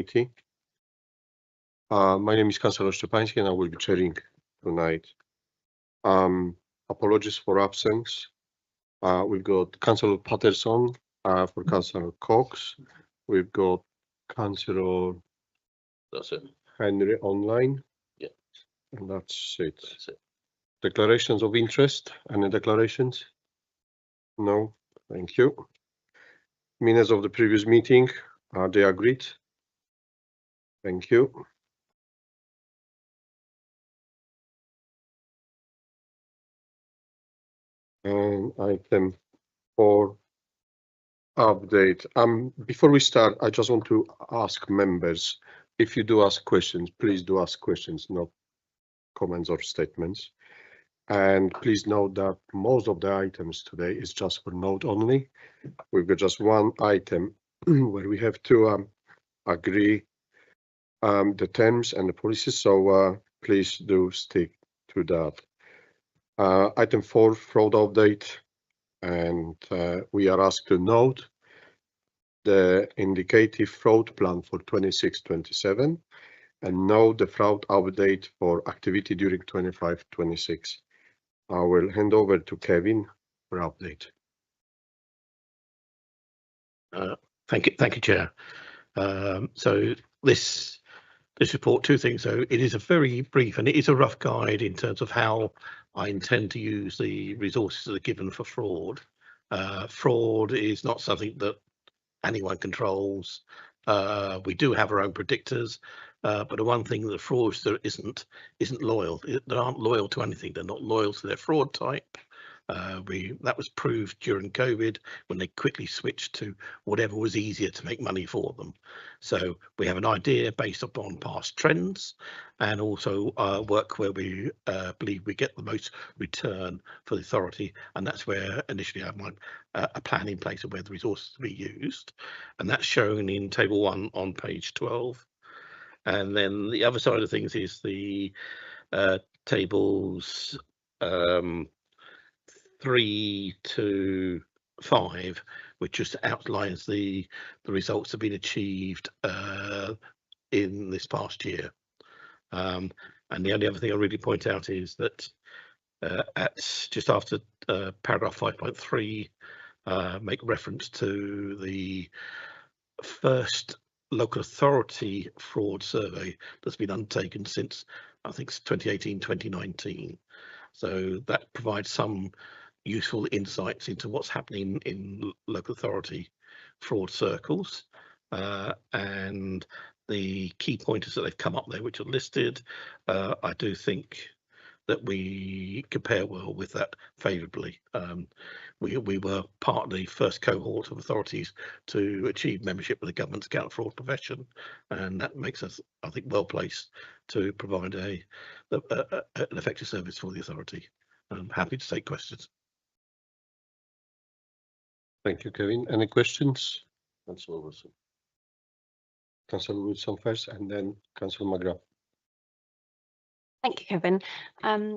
Committee. My name is Councillor Szczepański and I will be chairing tonight. Apologies for absence. We've got Councillor Patterson for Councillor Cox. We've got Councillor Henry online. Yeah. And that's it. Declarations of interest. Any declarations? No. Thank you. Minutes of the previous meeting. Are they agreed? Thank you. And item 4, update. Before we start, I just want to ask members, if you do ask questions, please do ask questions, not comments or statements. And please note that most of the items today is just for note only. We've got just one item where we have to agree the terms and the policies, so please do stick to that. Item 4, fraud update, and we are asked to note the indicative fraud plan for 26-27 and note the fraud update for activity during 25-26. I will hand over to Kevin for update. Thank you, Chair. So this report, two things. So it is a very brief and it is a rough guide in terms of how I intend to use the resources that are given for fraud. Fraud is not something that anyone controls. We do have our own predictors, but the one thing that the fraudster isn't loyal. They aren't loyal to anything. They're not loyal to their fraud type. That was proved during COVID when they quickly switched to whatever was easier to make money for them. So we have an idea based upon past trends and also work where we believe we get the most return for the authority, and that's where initially I have a plan in place of where the resources to be used, and that's shown in table 1 on page 12. And then the other side of things is the tables 3 to 5, which just outlines the results that have been achieved in this past year. And the only other thing I really point out is that at just after paragraph 5.3, make reference to the first local authority fraud survey that's been undertaken since I think 2018-2019. So that provides some useful insights into what's happening in local authority fraud circles, and the key pointers that they've come up there, which are listed. I do think that we compare well with that favourably. We were part of the first cohort of authorities to achieve membership with the government's counter fraud profession, and that makes us, I think, well placed to provide an effective service for the authority. I'm happy to take questions. Thank you, Kevin. Any questions? Councillor Wilson. Councillor Wilson first, and then Councillor McGrath. Thank you, Kevin.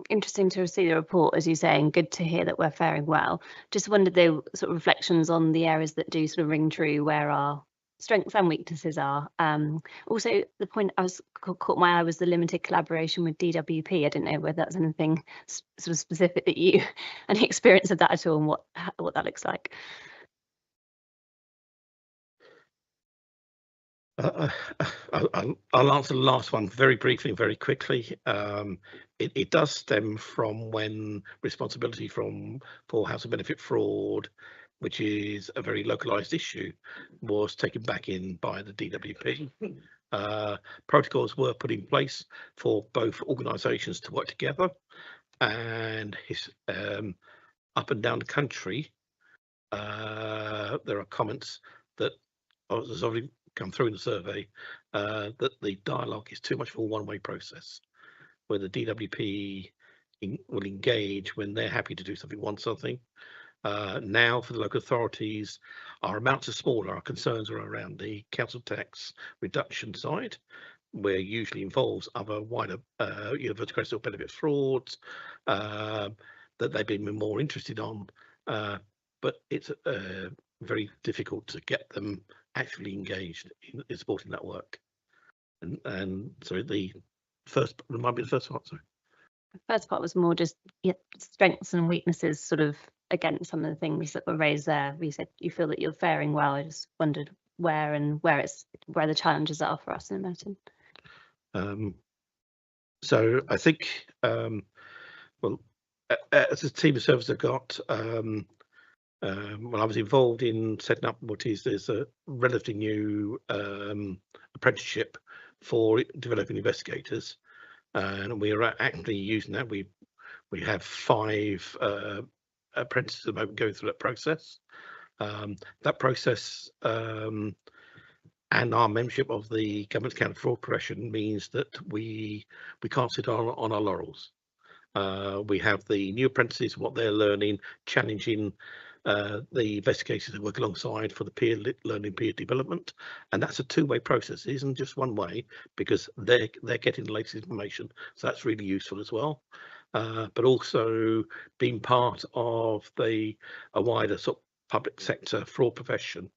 Interesting to see the report, as you say, and good to hear that we're faring well. Just wondered the sort of reflections on the areas that do sort of ring true, where our strengths and weaknesses are. Also, the point I was caught my eye was the limited collaboration with DWP. I didn't know whether that's anything sort of specific that you, any experience of that at all, and what that looks like. I'll answer the last one very briefly, very quickly. It does stem from when responsibility for housing benefit fraud, which is a very localised issue, was taken back in by the DWP. Protocols were put in place for both organisations to work together, and up and down the country, there are comments that has already come through in the survey that the dialogue is too much of a one-way process, where the DWP will engage when they're happy to do something, want something. Now for the local authorities, our amounts are smaller. Our concerns are around the council tax reduction side, where usually involves other wider vertical benefit frauds that they've been more interested on, but it's very difficult to get them actually engaged in supporting that work. And sorry, the first, remind me the first part, sorry. The first part was more just strengths and weaknesses, sort of against some of the things that were raised there. You said you feel that you're faring well. I just wondered where the challenges are for us in Merton. So I think, well, as a team of service I've got, when I was involved in setting up what is, there's a relatively new apprenticeship for developing investigators, and we are actively using that. We have 5 apprentices at the moment going through that process. That process and our membership of the Government Counter-Fraud Profession means that we can't sit on our laurels. We have the new apprentices, what they're learning, challenging the investigators that work alongside for the peer learning, peer development, and that's a two-way process. It isn't just one way, because they're getting the latest information, so that's really useful as well. But also being part of a wider sort of public sector fraud profession,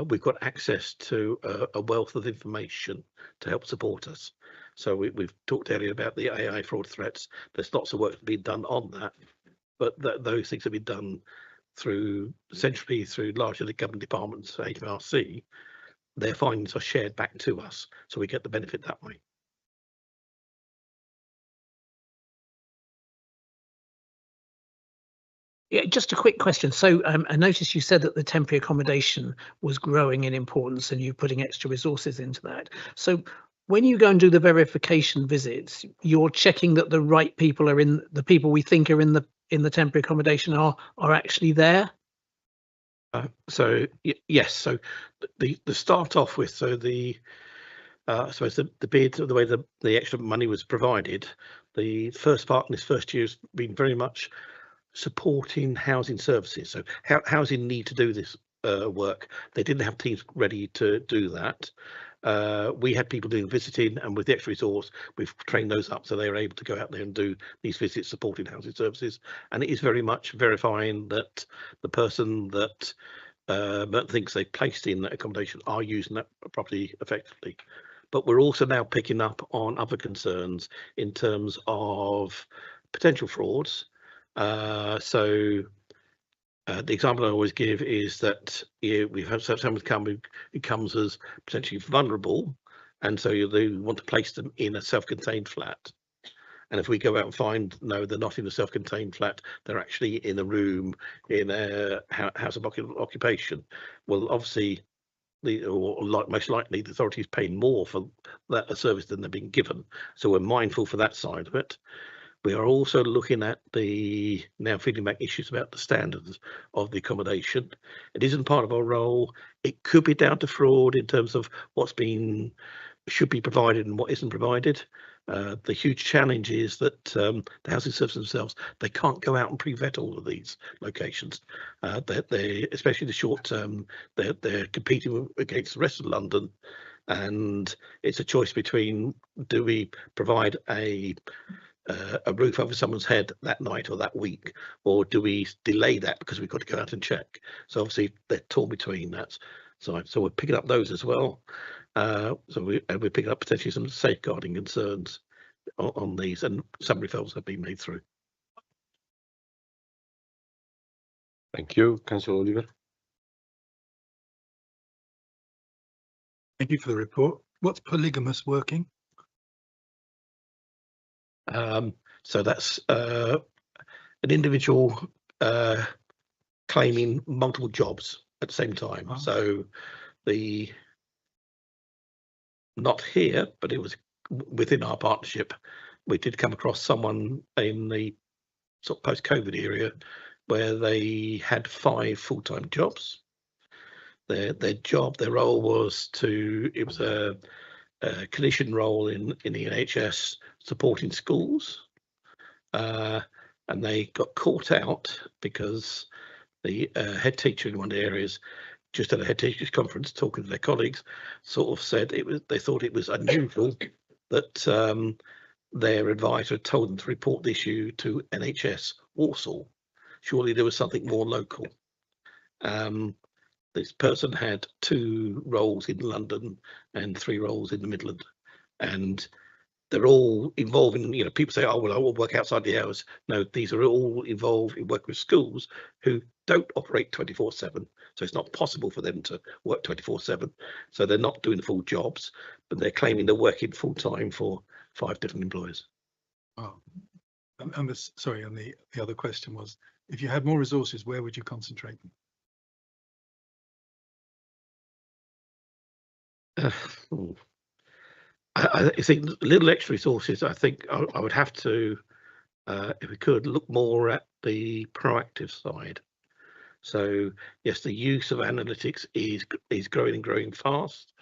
we've got access to a wealth of information to help support us. So we've talked earlier about the AI fraud threats. There's lots of work being done on that, but those things have been done centrally through largely the government departments, HMRC. Their findings are shared back to us, so we get the benefit that way. Yeah, just a quick question. So I noticed you said that the temporary accommodation was growing in importance and you're putting extra resources into that. So when you go and do the verification visits, you're checking that the right people are in, the people we think are in the temporary accommodation are actually there? So yes, so the start off with, so I suppose the bid, the way the extra money was provided, the first part in this first year has been very much supporting housing services. So housing need to do this work. They didn't have teams ready to do that. We had people doing visiting, and with the extra resource, we've trained those up so they are able to go out there and do these visits supporting housing services. And it is very much verifying that the person that thinks they placed in that accommodation are using that property effectively. But we're also now picking up on other concerns in terms of potential frauds. So the example I always give is that we've had someone who comes as potentially vulnerable, and so they want to place them in a self-contained flat. And if we go out and find, no, they're not in a self-contained flat, they're actually in a room in a house of occupation. Well, obviously, most likely the authority is paying more for that service than they're being given. So we're mindful for that side of it. We are also looking at now feeding back issues about the standards of the accommodation. It isn't part of our role. It could be down to fraud in terms of should be provided and what isn't provided. The huge challenge is that the housing services themselves, they can't go out and pre-vet all of these locations. They especially the short term, they're competing against the rest of London, and it's a choice between, do we provide a roof over someone's head that night or that week, or do we delay that because we've got to go out and check? So obviously they're torn between that. So we're picking up those as well. So we're picking up potentially some safeguarding concerns on these, and some referrals have been made through. Thank you, Councillor Oliver. Thank you for the report. What's polygamous working? So that's an individual claiming multiple jobs at the same time. Oh. So not here, but it was within our partnership. We did come across someone in the sort of post-COVID area where they had 5 full-time jobs. Their role was it was a clinician role in the NHS supporting schools, and they got caught out because the head teacher in one of the areas, just at a head teachers conference talking to their colleagues, sort of said they thought it was unusual that their advisor had told them to report the issue to NHS Walsall. Surely there was something more local. this person had 2 roles in London and 3 roles in the Midland, and they're all involving, you know, people say, oh, well, I will work outside the hours. No, these are all involved in work with schools who don't operate 24/7. So it's not possible for them to work 24/7. So they're not doing full jobs, but they're claiming they're working full time for 5 different employers. Oh. And this, sorry, and the other question was, if you had more resources, where would you concentrate them? I think little extra resources. I think I would have to, if we could, look more at the proactive side. So yes, the use of analytics is growing and growing fast.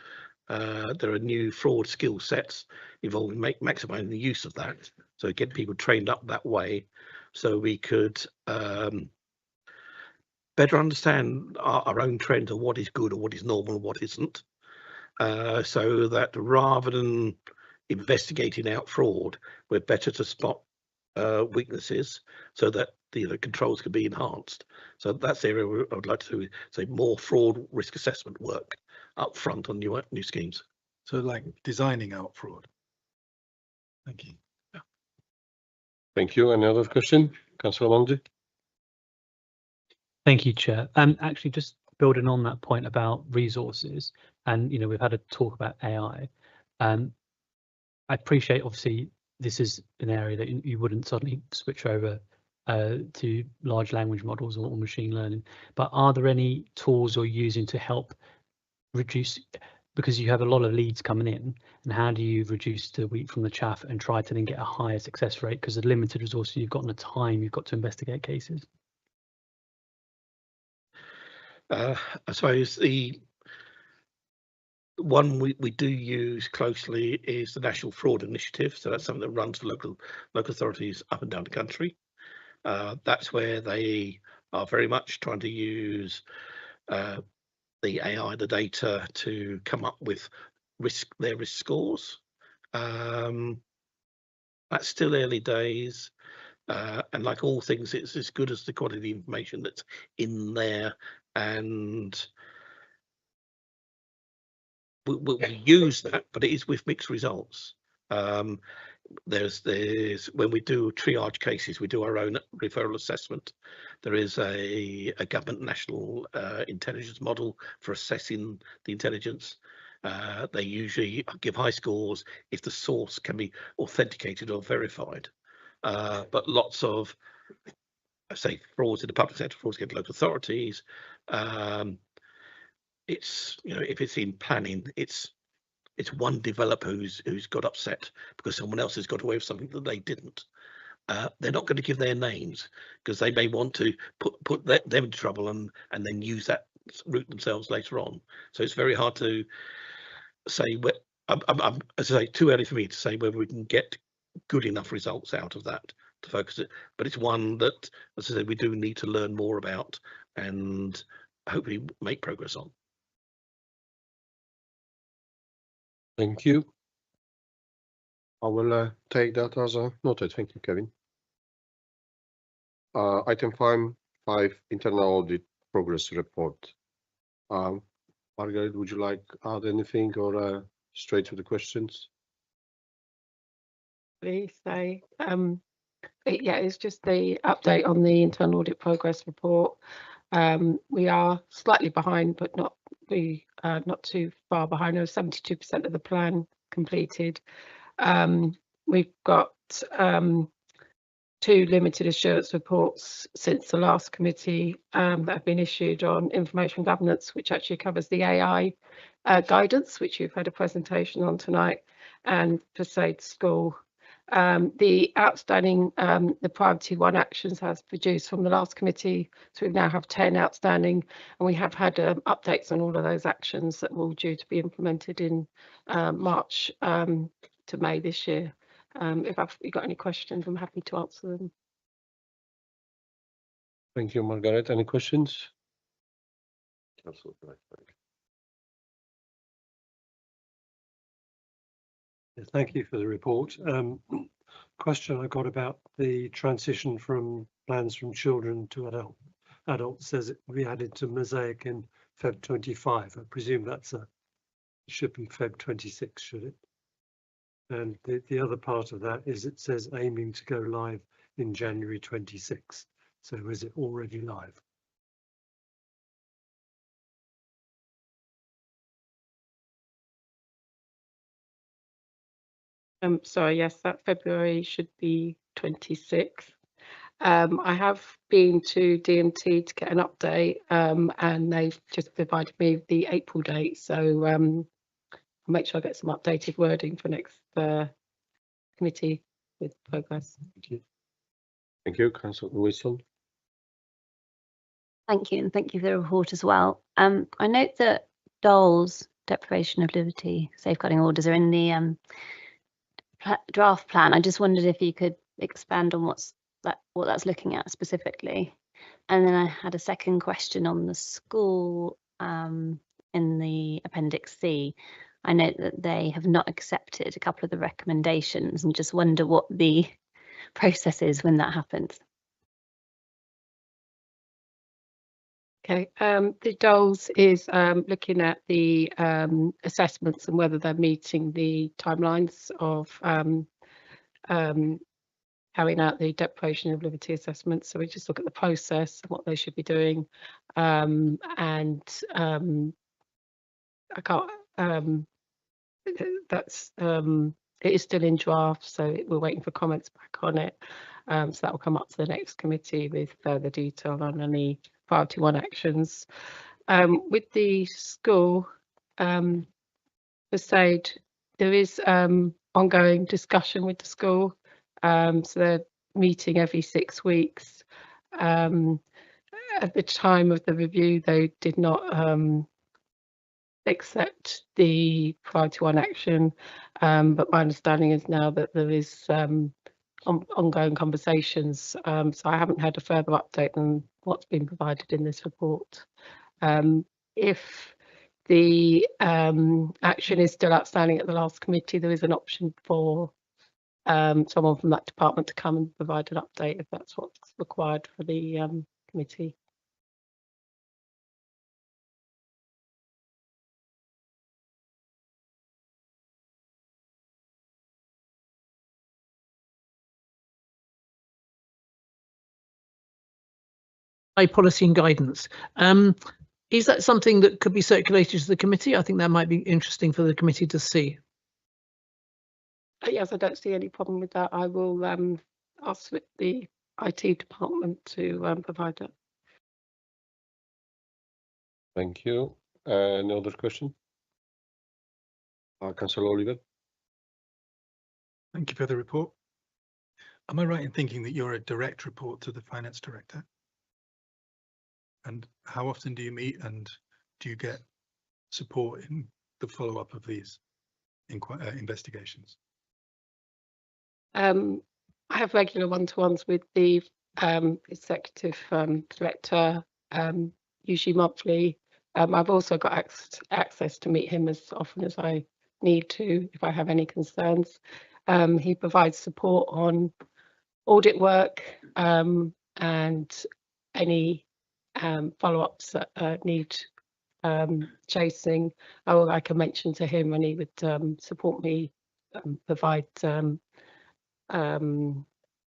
There are new fraud skill sets involving maximising the use of that. So get people trained up that way, so we could better understand our own trends of what is good or what is normal and what isn't. So that rather than investigating out fraud, we're better to spot weaknesses so that the controls can be enhanced. So that's the area I would like to say more fraud risk assessment work up front on new schemes. So like designing out fraud. Thank you. Thank you. Any other question? Councillor Manji? Thank you, Chair. Actually, just building on that point about resources, and we've had a talk about AI. I appreciate, obviously, this is an area that you wouldn't suddenly switch over to large language models or machine learning. But are there any tools you're using to help reduce, because you have a lot of leads coming in, and how do you reduce the wheat from the chaff and try to then get a higher success rate, because the limited resources you've got and the time you've got to investigate cases? I suppose the one we do use closely is the National Fraud Initiative. So that's something that runs for local authorities up and down the country. That's where they are very much trying to use the AI, the data, to come up with their risk scores. That's still early days. And like all things, it's as good as the quality of information that's in there, and we'll use that, but it is with mixed results. There's when we do triage cases, we do our own referral assessment. There is a government national intelligence model for assessing the intelligence. They usually give high scores if the source can be authenticated or verified. But lots of, I say, frauds in the public sector, frauds against local authorities. It's, if it's in planning, it's one developer who's got upset because someone else has got away with something that they didn't. They're not going to give their names because they may want to put them in trouble and then use that route themselves later on. So it's very hard to say as I say, too early for me to say whether we can get good enough results out of that to focus it. But it's one that, as I said, we do need to learn more about and hopefully make progress on. Thank you. I will take that as a noted. Thank you, Kevin. Item 5, internal audit progress report. Margaret, would you like to add anything or straight to the questions? Please say, yeah, it's just the update on the internal audit progress report. We are slightly behind, but not too far behind. 72% of the plan completed. We've got 2 limited assurance reports since the last committee that have been issued on information governance, which actually covers the AI guidance, which you've had a presentation on tonight, and Persuade School. The outstanding, the priority 1 actions has produced from the last committee, so we now have 10 outstanding, and we have had updates on all of those actions that will due to be implemented in March to May this year. If you've got any questions, I'm happy to answer them. Thank you, Margaret. Any questions? Yes, thank you for the report. Question I got about the transition from plans from children to adults says it will be added to Mosaic in Feb 25. I presume should be Feb 26, should it? And the other part of that is it says aiming to go live in January 26. So is it already live? Sorry, yes, that February should be 26th. I have been to DMT to get an update, and they've just provided me with the April date. So I'll make sure I get some updated wording for next committee with progress. Thank you. Thank you, Councillor Wilson. Thank you, and thank you for the report as well. I note that Dole's deprivation of liberty safeguarding orders are in the draft plan. I just wondered if you could expand on what that's looking at specifically. And then I had a second question on the school in the Appendix C. I note that they have not accepted a couple of the recommendations and just wonder what the process is when that happens. Okay, the DOLS is looking at the assessments and whether they're meeting the timelines of carrying out the deprivation of liberty assessments. So we just look at the process, what they should be doing, and I can't. That's it is still in draft, so we're waiting for comments back on it. So that will come up to the next committee with further detail on any priority 1 actions. With the school, the SAID, there is ongoing discussion with the school. So they're meeting every 6 weeks. At the time of the review, they did not accept the priority 1 action, but my understanding is now that there is ongoing conversations. So I haven't had a further update than what's been provided in this report. If the action is still outstanding at the last committee, there is an option for someone from that department to come and provide an update if that's what's required for the committee. Policy and guidance. Is that something that could be circulated to the committee? I think that might be interesting for the committee to see. Yes, I don't see any problem with that. I will ask the IT department to provide it. Thank you. Any other question? Councillor Oliver. Thank you for the report. Am I right in thinking that you're a direct report to the finance director? And how often do you meet, and do you get support in the follow-up of these investigations? I have regular one-to-ones with the executive director, usually monthly. I've also got access to meet him as often as I need to if I have any concerns. He provides support on audit work and any follow-ups that need chasing. I can mention to him, and he would support me, provide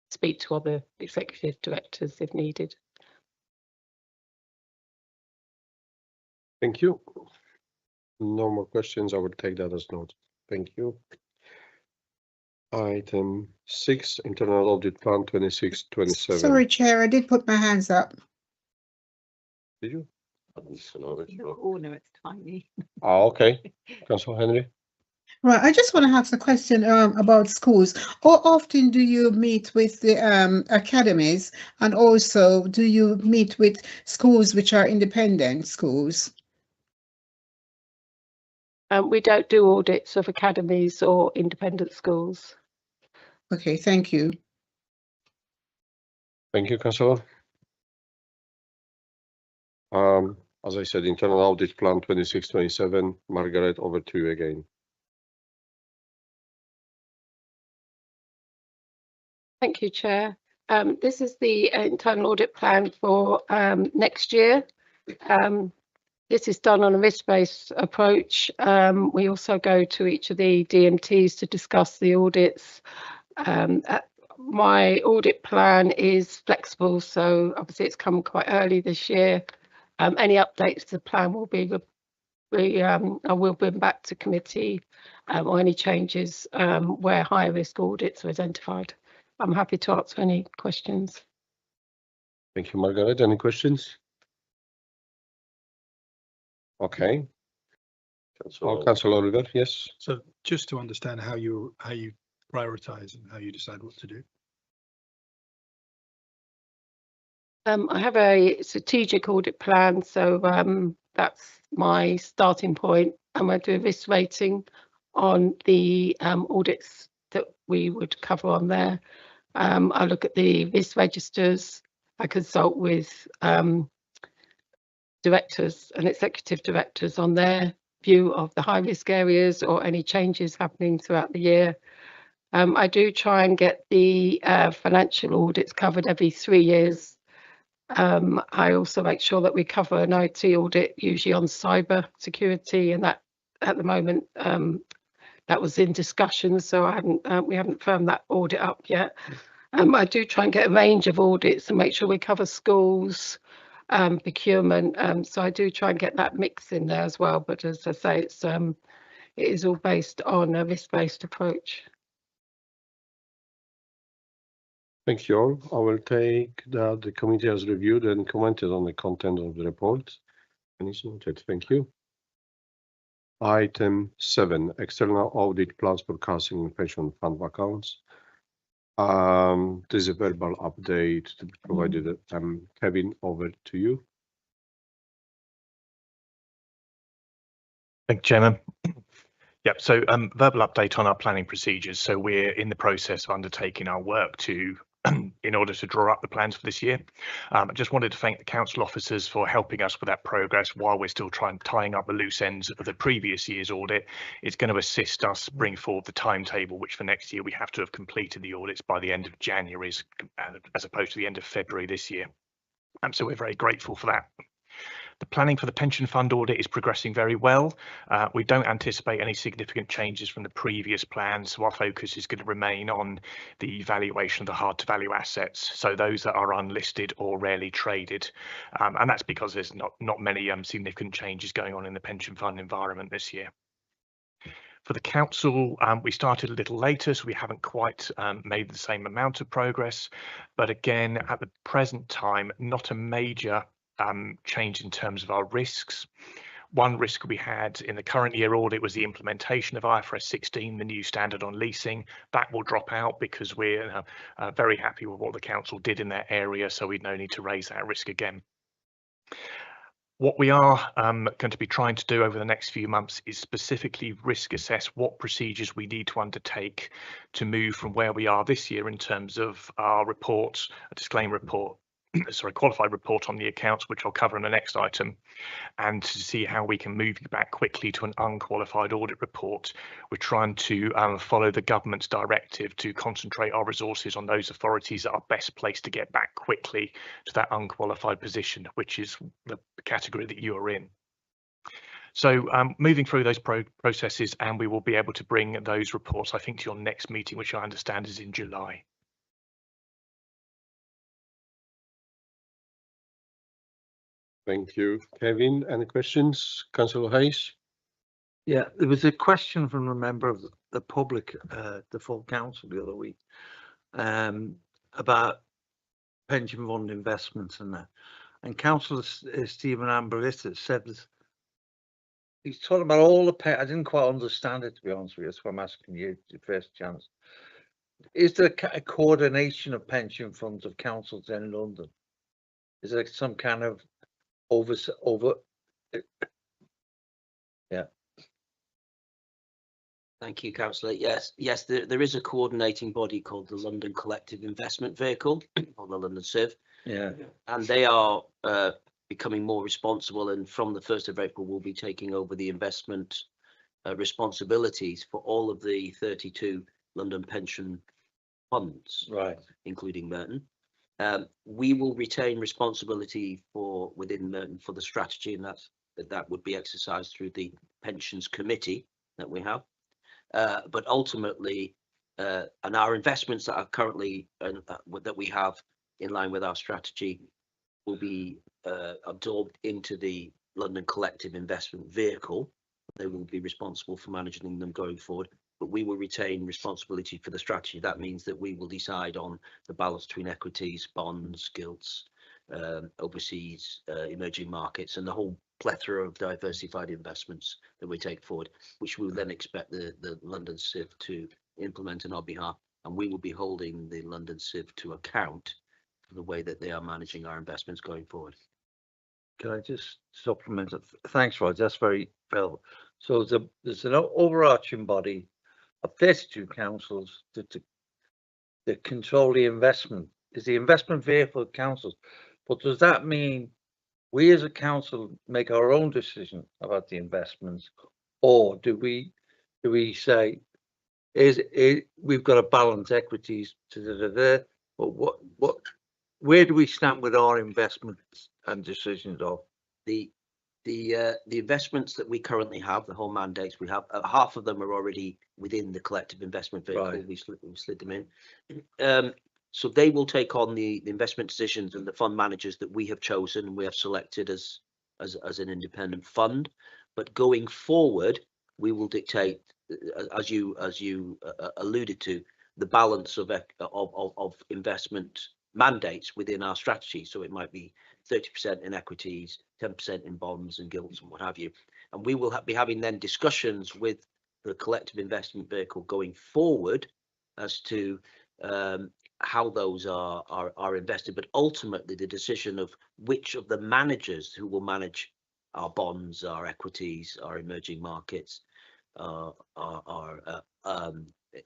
speak to other executive directors if needed. Thank you. No more questions. I would take that as note. Thank you. Item 6, internal audit plan 26-27. Sorry, Chair, I did put my hands up. Did you? The corner, it's tiny. Oh, okay. Councillor Henry. Right, I just want to ask a question about schools. How often do you meet with the academies, and also do you meet with schools which are independent schools? We don't do audits of academies or independent schools. Okay, thank you. Thank you, Councillor. As I said, internal audit plan 26-27. Margaret, over to you again. Thank you, Chair. This is the internal audit plan for next year. This is done on a risk-based approach. We also go to each of the DMTs to discuss the audits. My audit plan is flexible, so obviously it's come quite early this year. Any updates to the plan will be I will bring back to committee, or any changes where high risk audits are identified. I'm happy to answer any questions. Thank you, Margaret. Any questions? Okay. Councillor Oliver, yes. So just to understand how you prioritize and how you decide what to do. I have a strategic audit plan, so that's my starting point. I'm going to do a risk rating on the audits that we would cover on there. I look at the risk registers. I consult with directors and executive directors on their view of the high risk areas or any changes happening throughout the year. I do try and get the financial audits covered every 3 years. I also make sure that we cover an IT audit, usually on cyber security, and that at the moment that was in discussion, so we haven't firmed that audit up yet. I do try and get a range of audits and make sure we cover schools, procurement. So I do try and get that mix in there as well. But as I say, it is all based on a risk-based approach. Thank you all. I will take that the committee has reviewed and commented on the content of the report, and it's noted. Thank you. Item 7, external audit plans forecasting and pension fund accounts. There's a verbal update to be provided. Kevin, over to you. Thank you, Chairman. Yep, so verbal update on our planning procedures. So we're in the process of undertaking our work to in order to draw up the plans for this year. I just wanted to thank the council officers for helping us with that progress while we're still tying up the loose ends of the previous year's audit. It's going to assist us bring forward the timetable, which for next year we have to have completed the audits by the end of January as opposed to the end of February this year. So we're very grateful for that. The planning for the pension fund audit is progressing very well. We don't anticipate any significant changes from the previous plan, so our focus is going to remain on the valuation of the hard to value assets, so those that are unlisted or rarely traded. And that's because there's not many significant changes going on in the pension fund environment this year. For the council, we started a little later, so we haven't quite made the same amount of progress. But again, at the present time, not a major change in terms of our risks. One risk we had in the current year audit was the implementation of IFRS 16, the new standard on leasing. That will drop out because we're very happy with what the council did in that area, so we'd no need to raise that risk again. What we are going to be trying to do over the next few months is specifically risk assess what procedures we need to undertake to move from where we are this year in terms of our reports, a disclaimer report, sorry, qualified report on the accounts, which I'll cover in the next item, and to see how we can move back quickly to an unqualified audit report. We're trying to follow the government's directive to concentrate our resources on those authorities that are best placed to get back quickly to that unqualified position, which is the category that you are in. So moving through those processes, and we will be able to bring those reports, I think, to your next meeting, which I understand is in July. Thank you, Kevin. Any questions? Councillor Hayes? Yeah, there was a question from a member of the public, the full council the other week, about pension fund investments and that. And Councillor Stephen Amberlita said that he's talking about all the I didn't quite understand it, to be honest with you. That's why I'm asking you the first chance. Is there a coordination of pension funds of councils in London? Is there some kind of yeah. Thank you, Councillor. Yes, there is a coordinating body called the London Collective Investment Vehicle, or the London CIV. Yeah. And they are becoming more responsible, and from the 1st of April will be taking over the investment responsibilities for all of the 32 London pension funds, right, including Merton. We will retain responsibility within Merton for the strategy, and that's that would be exercised through the pensions committee that we have. But ultimately, and our investments that are currently that we have in line with our strategy will be absorbed into the London Collective Investment Vehicle. They will be responsible for managing them going forward, but we will retain responsibility for the strategy. That means that we will decide on the balance between equities, bonds, gilts, overseas, emerging markets, and the whole plethora of diversified investments that we take forward, which we will then expect the London CIV to implement on our behalf, and we will be holding the London CIV to account for the way that they are managing our investments going forward. Can I just supplement it? Thanks, Rod. That's very well. So there's an overarching body of 32 councils that control the investment. Is the investment vehicle councils, but does that mean we as a council make our own decision about the investments, or do we say we've got to balance equities but where do we stand with our investments and decisions of the investments that we currently have, the whole mandates we have, half of them are already within the collective investment vehicle. Right. We slid them in. So they will take on the investment decisions and the fund managers that we have chosen and we have selected as an independent fund. But going forward, we will dictate, as you alluded to, the balance of investment mandates within our strategy. So it might be 30% in equities, 10% in bonds and gilts and what have you. And we will be having then discussions with the collective investment vehicle going forward as to how those are invested. But ultimately, the decision of which of the managers who will manage our bonds, our equities, our emerging markets, our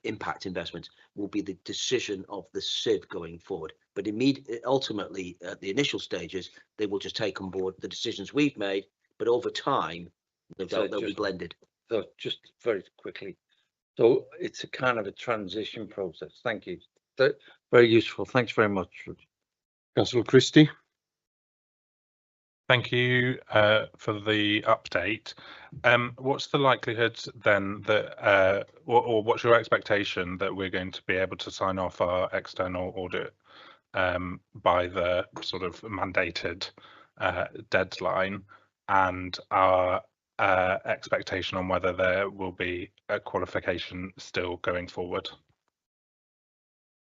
impact investments will be the decision of the CIV going forward. But ultimately, at the initial stages, they will just take on board the decisions we've made. But over time, they'll be blended. So just very quickly, so it's a kind of a transition process. Thank you. Very useful. Thanks very much. Councillor Christie. Thank you for the update. What's the likelihood then that, or what's your expectation that we're going to be able to sign off our external audit by the sort of mandated deadline, and our expectation on whether there will be a qualification still going forward?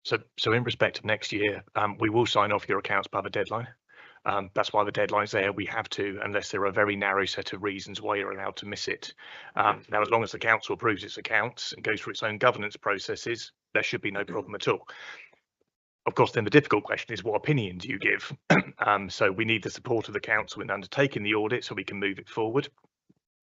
So in respect of next year, we will sign off your accounts by the deadline. That's why the deadline's there. We have to, unless there are a very narrow set of reasons why you're allowed to miss it. Now, as long as the council approves its accounts and goes through its own governance processes, there should be no problem at all. Of course, then the difficult question is, what opinion do you give? So we need the support of the council in undertaking the audit so we can move it forward.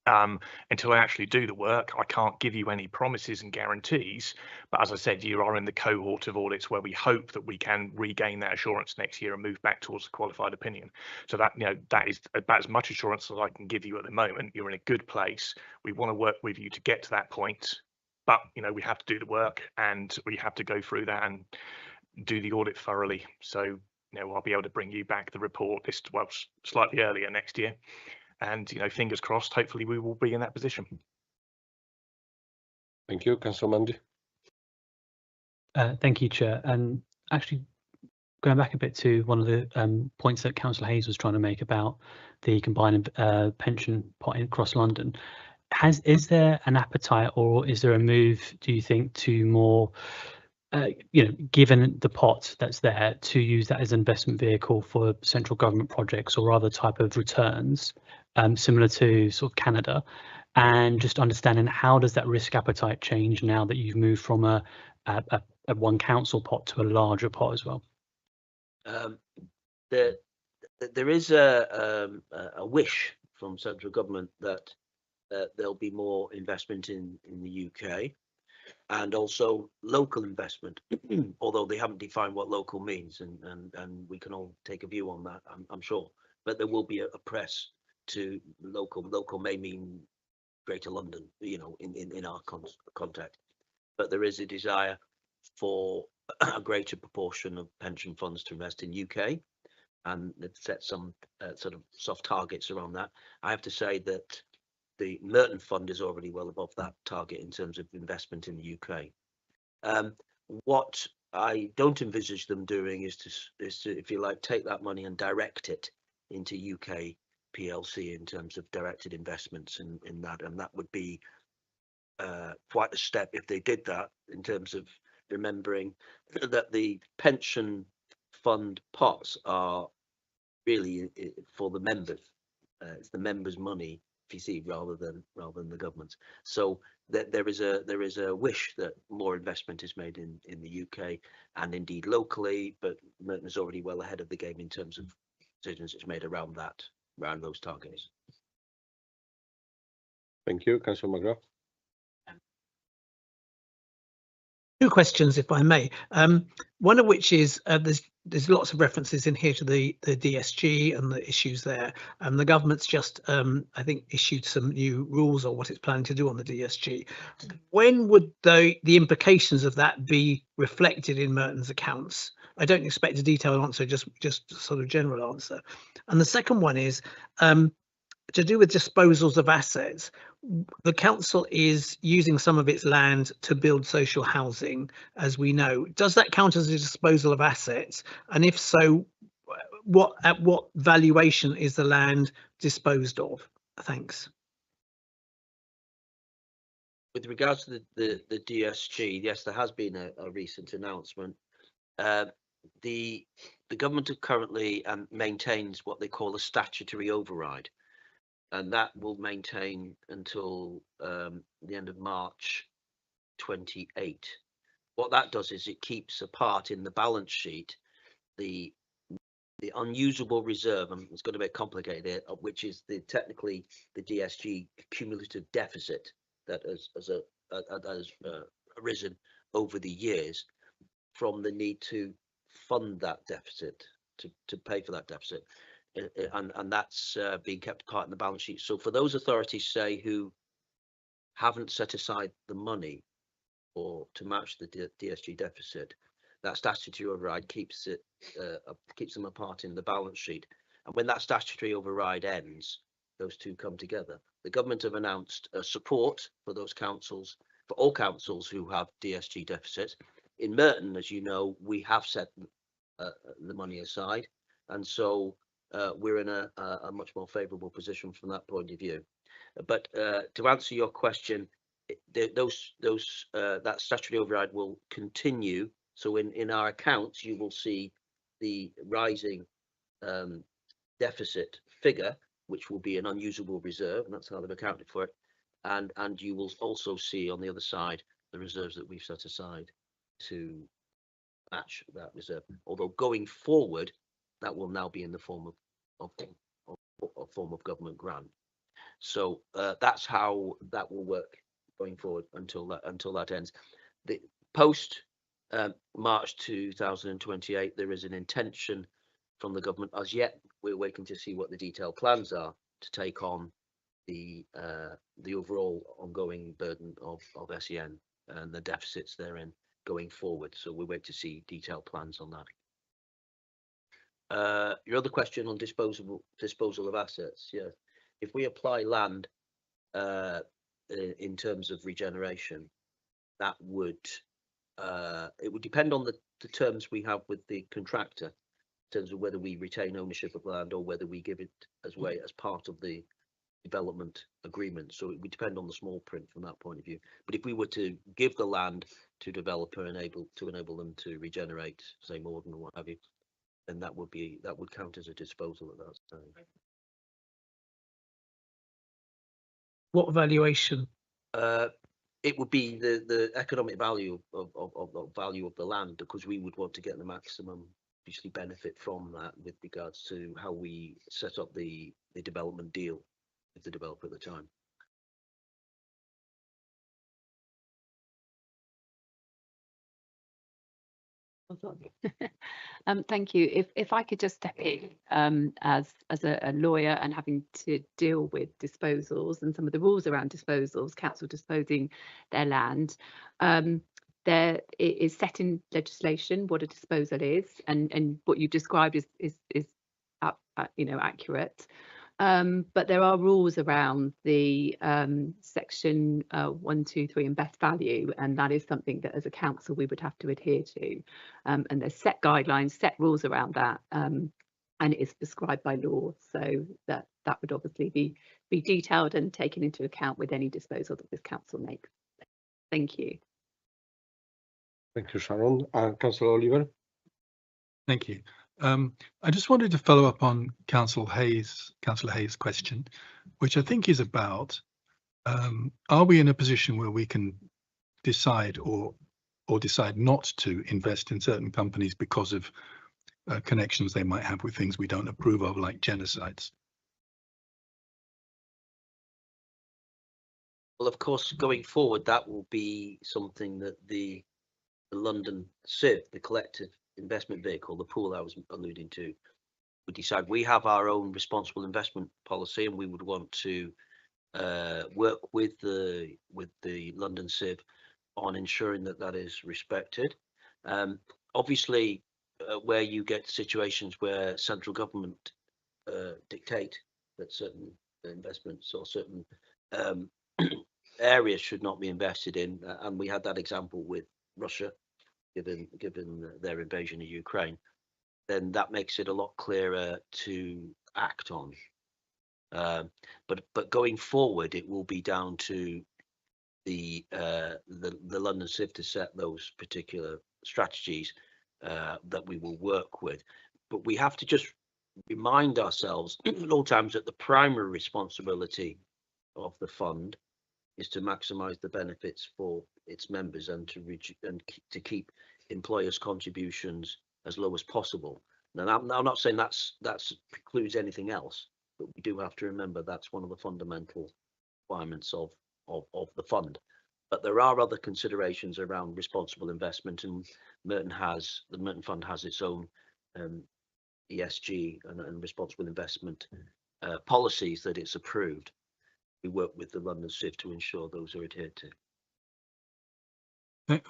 Until I actually do the work, I can't give you any promises and guarantees. But as I said, you are in the cohort of audits where we hope that we can regain that assurance next year and move back towards a qualified opinion. So that, that is about as much assurance as I can give you at the moment. You're in a good place. We want to work with you to get to that point. But, we have to do the work and we have to go through that and do the audit thoroughly. So, I'll be able to bring you back the report slightly earlier next year. And, fingers crossed, hopefully we will be in that position. Thank you, Councillor Mundy. Thank you, Chair. And actually, going back a bit to one of the points that Councillor Hayes was trying to make about the combined pension pot across London, is there an appetite, or is there a move, do you think, to more, given the pot that's there, to use that as an investment vehicle for central government projects or other type of returns, similar to sort of Canada, and just understanding how does that risk appetite change now that you've moved from a one council pot to a larger pot as well? There is a wish from central government that there'll be more investment in the UK, and also local investment, although they haven't defined what local means, and we can all take a view on that, I'm sure. But there will be a press to local. Local may mean Greater London, in our context. But there is a desire for a greater proportion of pension funds to invest in UK. and they've set some sort of soft targets around that. I have to say that the Merton Fund is already well above that target in terms of investment in the UK. What I don't envisage them doing is to, if you like, take that money and direct it into UK PLC in terms of directed investments in that, and that would be quite a step if they did that, in terms of remembering that the pension fund pots are really for the members. It's the members' money, if you see, rather than the government's. So that there is a wish that more investment is made in the UK and indeed locally, but Merton is already well ahead of the game in terms of decisions it's made around those targets. Thank you, Councillor McGrath. Two questions, if I may. One of which is there's lots of references in here to the DSG and the issues there, and the government's just I think issued some new rules or what it's planning to do on the DSG. When would the implications of that be reflected in Merton's accounts? I don't expect a detailed answer, just a sort of general answer. And the second one is to do with disposals of assets. The council is using some of its land to build social housing, as we know. Does that count as a disposal of assets? And if so, at what valuation is the land disposed of? Thanks. With regards to the DSG, yes, there has been a recent announcement. The government currently maintains what they call a statutory override, and that will maintain until the end of March 28. What that does is it keeps apart in the balance sheet the unusable reserve, and it's going to be complicated here, which is technically the DSG cumulative deficit that has arisen over the years from the need to fund that deficit, to pay for that deficit. And that's being kept apart in the balance sheet. So for those authorities, say, who haven't set aside the money or to match the DSG deficit, that statutory override keeps them apart in the balance sheet. And when that statutory override ends, those two come together. The government have announced support for those councils, for all councils who have DSG deficits. In Merton, as you know, we have set the money aside, and so we're in a much more favourable position from that point of view. But to answer your question, that statutory override will continue. So in our accounts, you will see the rising deficit figure, which will be an unusable reserve, and that's how they've accounted for it. And you will also see on the other side the reserves that we've set aside to match that reserve. Although going forward, that will now be in the form of government grant. So that's how that will work going forward until that ends. The post March 2028, there is an intention from the government. As yet, we're waiting to see what the detailed plans are to take on the overall ongoing burden of SEN and the deficits therein going forward. So we wait to see detailed plans on that. Your other question on disposal of assets, yeah. If we apply land in terms of regeneration, that would it would depend on the terms we have with the contractor in terms of whether we retain ownership of land or whether we give it as part of the development agreement. So it would depend on the small print from that point of view. But if we were to give the land to developer and enable them to regenerate, say, Morden or what have you, then that would count as a disposal at that time. What valuation? It would be the economic value of value of the land, because we would want to get the maximum obviously benefit from that with regards to how we set up the development deal with the developer at the time. Thank you. If I could just step in as a lawyer and having to deal with disposals and some of the rules around disposals, council disposing their land. There it is set in legislation what a disposal is, and what you described is accurate. But there are rules around the section 1, 2, 3 and best value, and that is something that as a council we would have to adhere to. And there's set guidelines, set rules around that, and it is prescribed by law. So that would obviously be detailed and taken into account with any disposal that this council makes. Thank you. Thank you, Sharon. Councillor Oliver. Thank you. I just wanted to follow up on Councillor Hayes' question, which I think is about, are we in a position where we can decide or decide not to invest in certain companies because of connections they might have with things we don't approve of, like genocides? Well, of course, going forward, that will be something that the London CIV, the collective investment vehicle, the pool I was alluding to, would decide. We have our own responsible investment policy, and we would want to work with the London CIV on ensuring that that is respected. Obviously, where you get situations where central government dictate that certain investments or certain areas should not be invested in, and we had that example with Russia, given their invasion of Ukraine, then that makes it a lot clearer to act on. But going forward, it will be down to the London CIV to set those particular strategies that we will work with. But we have to just remind ourselves at all times that the primary responsibility of the fund is to maximise the benefits for its members and to keep employers' contributions as low as possible. Now, I'm not saying that precludes anything else, but we do have to remember that's one of the fundamental requirements of the fund. But there are other considerations around responsible investment, and the Merton Fund has its own ESG and responsible investment policies that it's approved. We work with the London CIV to ensure those are adhered to.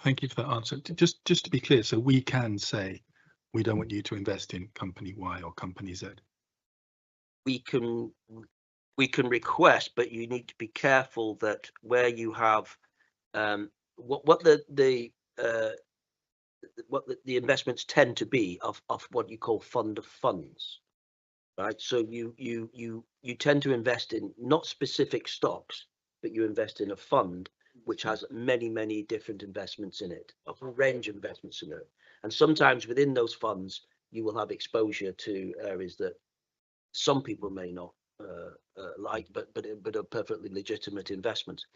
Thank you for that answer. Just to be clear, so we can say we don't want you to invest in company Y or company Z. We can request, but you need to be careful that where you have what the investments tend to be of what you call fund of funds, right? So you tend to invest in not specific stocks, but you invest in a fund which has many different investments in it, a range of investments in it. And sometimes within those funds, you will have exposure to areas that some people may not like, but are perfectly legitimate investments.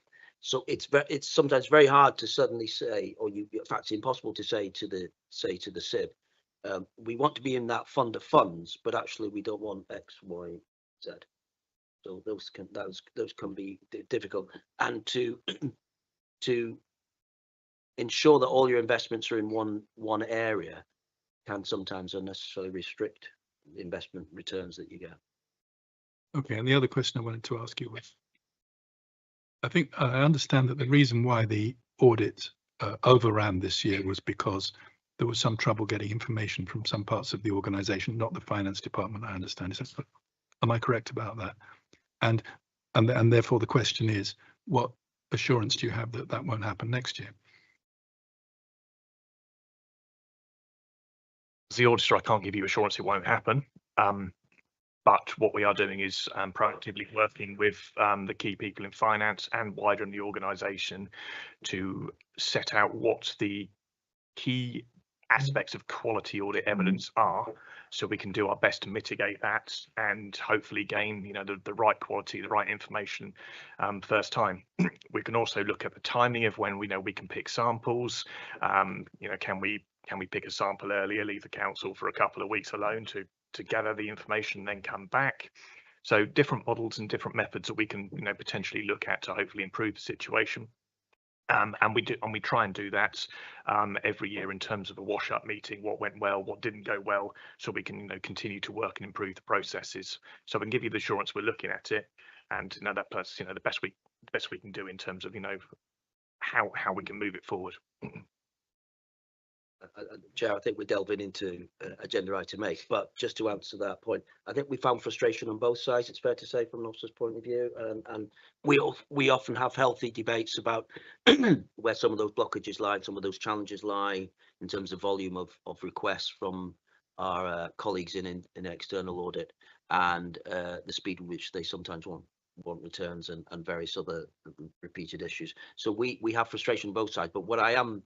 So it's sometimes very hard to suddenly say, or in fact, it's impossible to say to the CIV, we want to be in that fund of funds, but actually we don't want X, Y, Z. So those can be difficult, and to ensure that all your investments are in one area can sometimes unnecessarily restrict the investment returns that you get. Okay, and the other question I wanted to ask you was, I think I understand that the reason why the audit overran this year was because there was some trouble getting information from some parts of the organisation, not the finance department, I understand. Am I correct about that? And therefore the question is, what assurance do you have that that won't happen next year? As the auditor, I can't give you assurance it won't happen. But what we are doing is proactively working with the key people in finance and wider in the organisation to set out what the key aspects of quality audit evidence are, so we can do our best to mitigate that and hopefully gain the right quality, the right information first time. We can also look at the timing of when we know we can pick samples. Can we pick a sample earlier, leave the council for a couple of weeks alone to gather the information, then come back. So different models and different methods that we can potentially look at to hopefully improve the situation. And we try and do that every year in terms of a wash-up meeting, what went well, what didn't go well, so we can continue to work and improve the processes. So we can give you the assurance we're looking at it, and that's the best we can do in terms of how we can move it forward. Chair, I think we're delving into agenda item 8, but just to answer that point, I think we found frustration on both sides, it's fair to say, from an officer's point of view, and we often have healthy debates about where some of those blockages lie, some of those challenges lie in terms of volume of requests from our colleagues in external audit, and the speed with which they sometimes want returns and various other repeated issues. So we have frustration on both sides, but what I am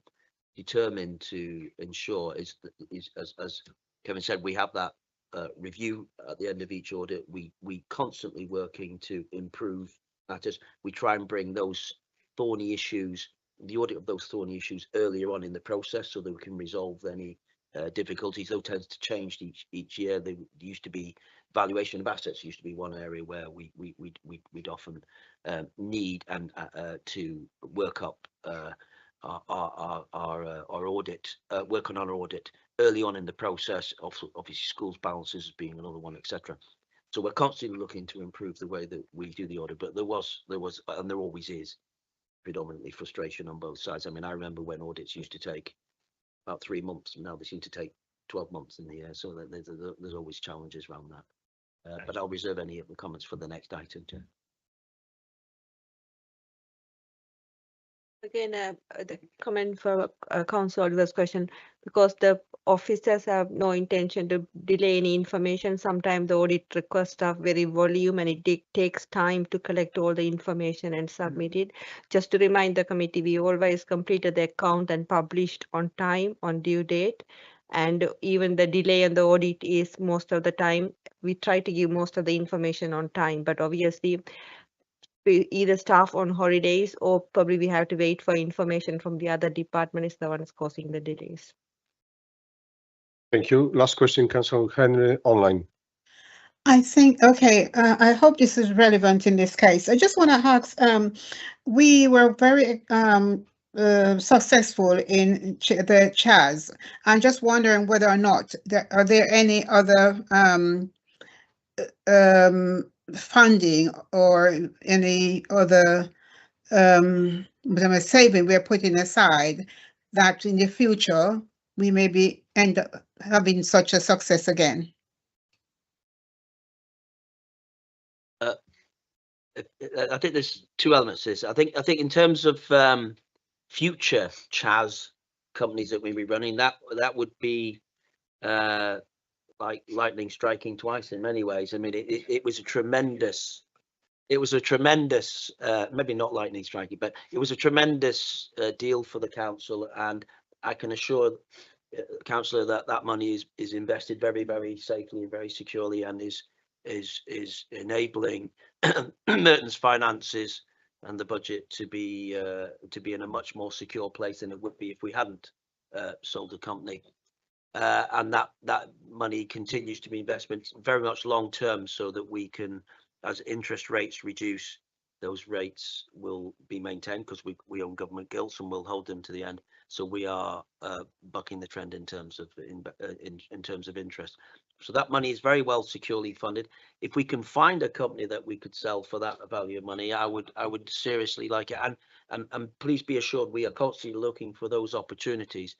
determined to ensure is as Kevin said, we have that review at the end of each audit. We constantly working to improve matters. We try and bring those thorny issues, the audit of those thorny issues earlier on in the process, so that we can resolve any difficulties. Those tends to change each year. There used to be valuation of assets used to be one area where we'd often need and to work up our audit, work on our audit early on in the process. Obviously schools balances being another one, etc. So we're constantly looking to improve the way that we do the audit, but there was and there always is predominantly frustration on both sides. I mean, I remember when audits used to take about 3 months, and now they seem to take 12 months in the year, so there's always challenges around that. But I'll reserve any of the comments for the next item, Chair. Again, the comment for council auditor's question, because the officers have no intention to delay any information. Sometimes the audit requests are very volume and it takes time to collect all the information and submit it. Just to remind the committee, we always completed the account and published on time, on due date. And even the delay on the audit is most of the time, we try to give most of the information on time, but obviously either staff on holidays or probably we have to wait for information from the other department is the one that's causing the delays. Thank you. Last question, Councillor Henry, online. I think, okay, I hope this is relevant in this case. I just want to ask, we were very successful in the CHAS. I'm just wondering whether or not are there any other funding or any other saving we're putting aside that in the future we maybe end up having such a success again? I think there's two elements to this. I think in terms of future CHAS companies that we'll be running, that would be like lightning striking twice in many ways. I mean, it was a tremendous, maybe not lightning striking, but it was a tremendous deal for the council, and I can assure Councillor that money is invested very, very safely and very securely, and is enabling Merton's finances and the budget to be in a much more secure place than it would be if we hadn't sold the company. And that money continues to be investment very much long term, so that we can, as interest rates reduce, those rates will be maintained, because we own government gilts and we'll hold them to the end. So we are bucking the trend in terms of interest. So that money is very well securely funded. If we can find a company that we could sell for that value of money, I would seriously like it. And please be assured, we are constantly looking for those opportunities.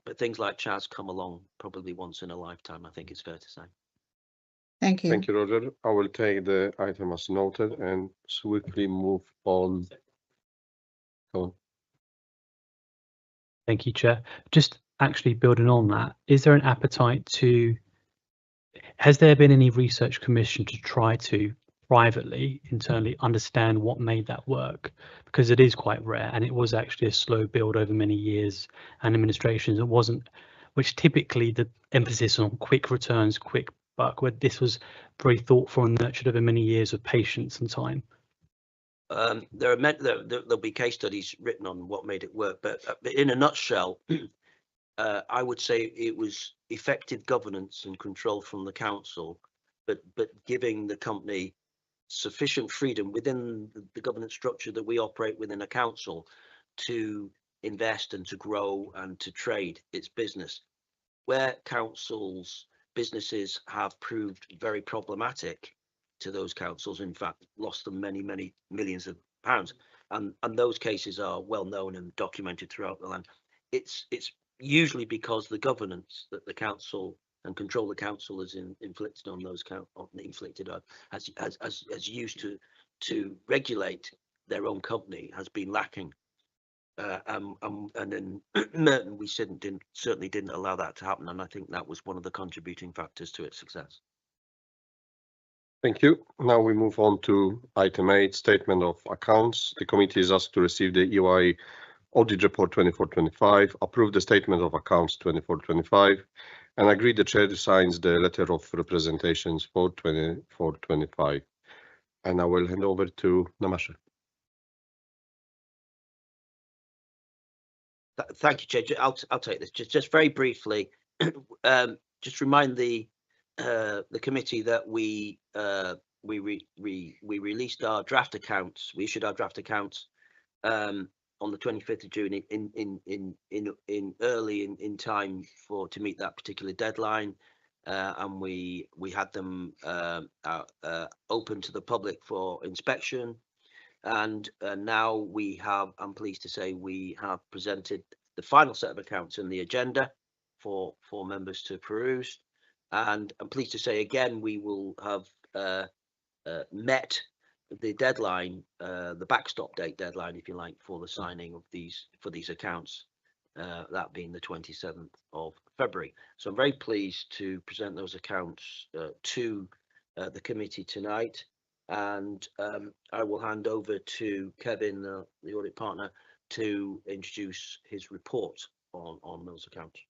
But things like CHAS come along probably once in a lifetime, I think it's fair to say. Thank you. Thank you, Roger. I will take the item as noted and swiftly move on. Go on. Thank you, Chair. Just actually building on that, is there an appetite has there been any research commission to try to privately, internally understand what made that work? Because it is quite rare, and it was actually a slow build over many years and administrations. It wasn't, which typically the emphasis on quick returns, quick buck, where this was very thoughtful and nurtured over many years of patience and time. There'll be case studies written on what made it work, but in a nutshell, I would say it was effective governance and control from the council, but giving the company sufficient freedom within the governance structure that we operate within a council to invest and to grow and to trade its business. Where councils' businesses have proved very problematic to those councils, in fact, lost them many millions of pounds, and those cases are well known and documented throughout the land. It's usually because the governance that the council and control the council has inflicted on those as used to regulate their own company has been lacking. And in Merton, we certainly didn't allow that to happen, and I think that was one of the contributing factors to its success. Thank you. Now we move on to item 8, statement of accounts. The committee is asked to receive the EY audit report 24/25, approve the statement of accounts 24/25, and agree the chair signs the letter of representations for 24/25. And I will hand over to Namasha. Thank you, Chair. I'll take this just very briefly. Just remind the committee that we released our draft accounts. We issued our draft accounts on the 25th of June in early in time to meet that particular deadline, and we had them open to the public for inspection. And now we have, I'm pleased to say, we have presented the final set of accounts in the agenda for members to peruse. And I'm pleased to say again, we will have met the deadline, the backstop date deadline, if you like, for the signing of these accounts, that being the 27th of February. So I'm very pleased to present those accounts to the committee tonight. And I will hand over to Kevin, the audit partner, to introduce his report on those accounts.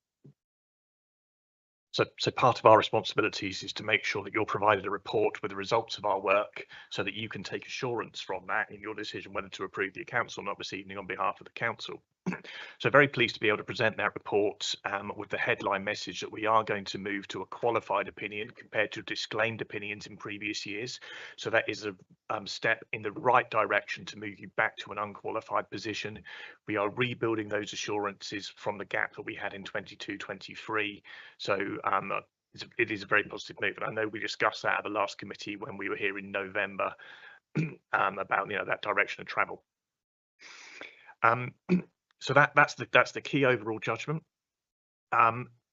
So part of our responsibilities is to make sure that you're provided a report with the results of our work so that you can take assurance from that in your decision whether to approve the accounts or not this evening on behalf of the council. So very pleased to be able to present that report with the headline message that we are going to move to a qualified opinion compared to disclaimed opinions in previous years. So that is a step in the right direction to move you back to an unqualified position. We are rebuilding those assurances from the gap that we had in 22-23. So it is a very positive move. And I know we discussed that at the last committee when we were here in November about that direction of travel. So that's the key overall judgment.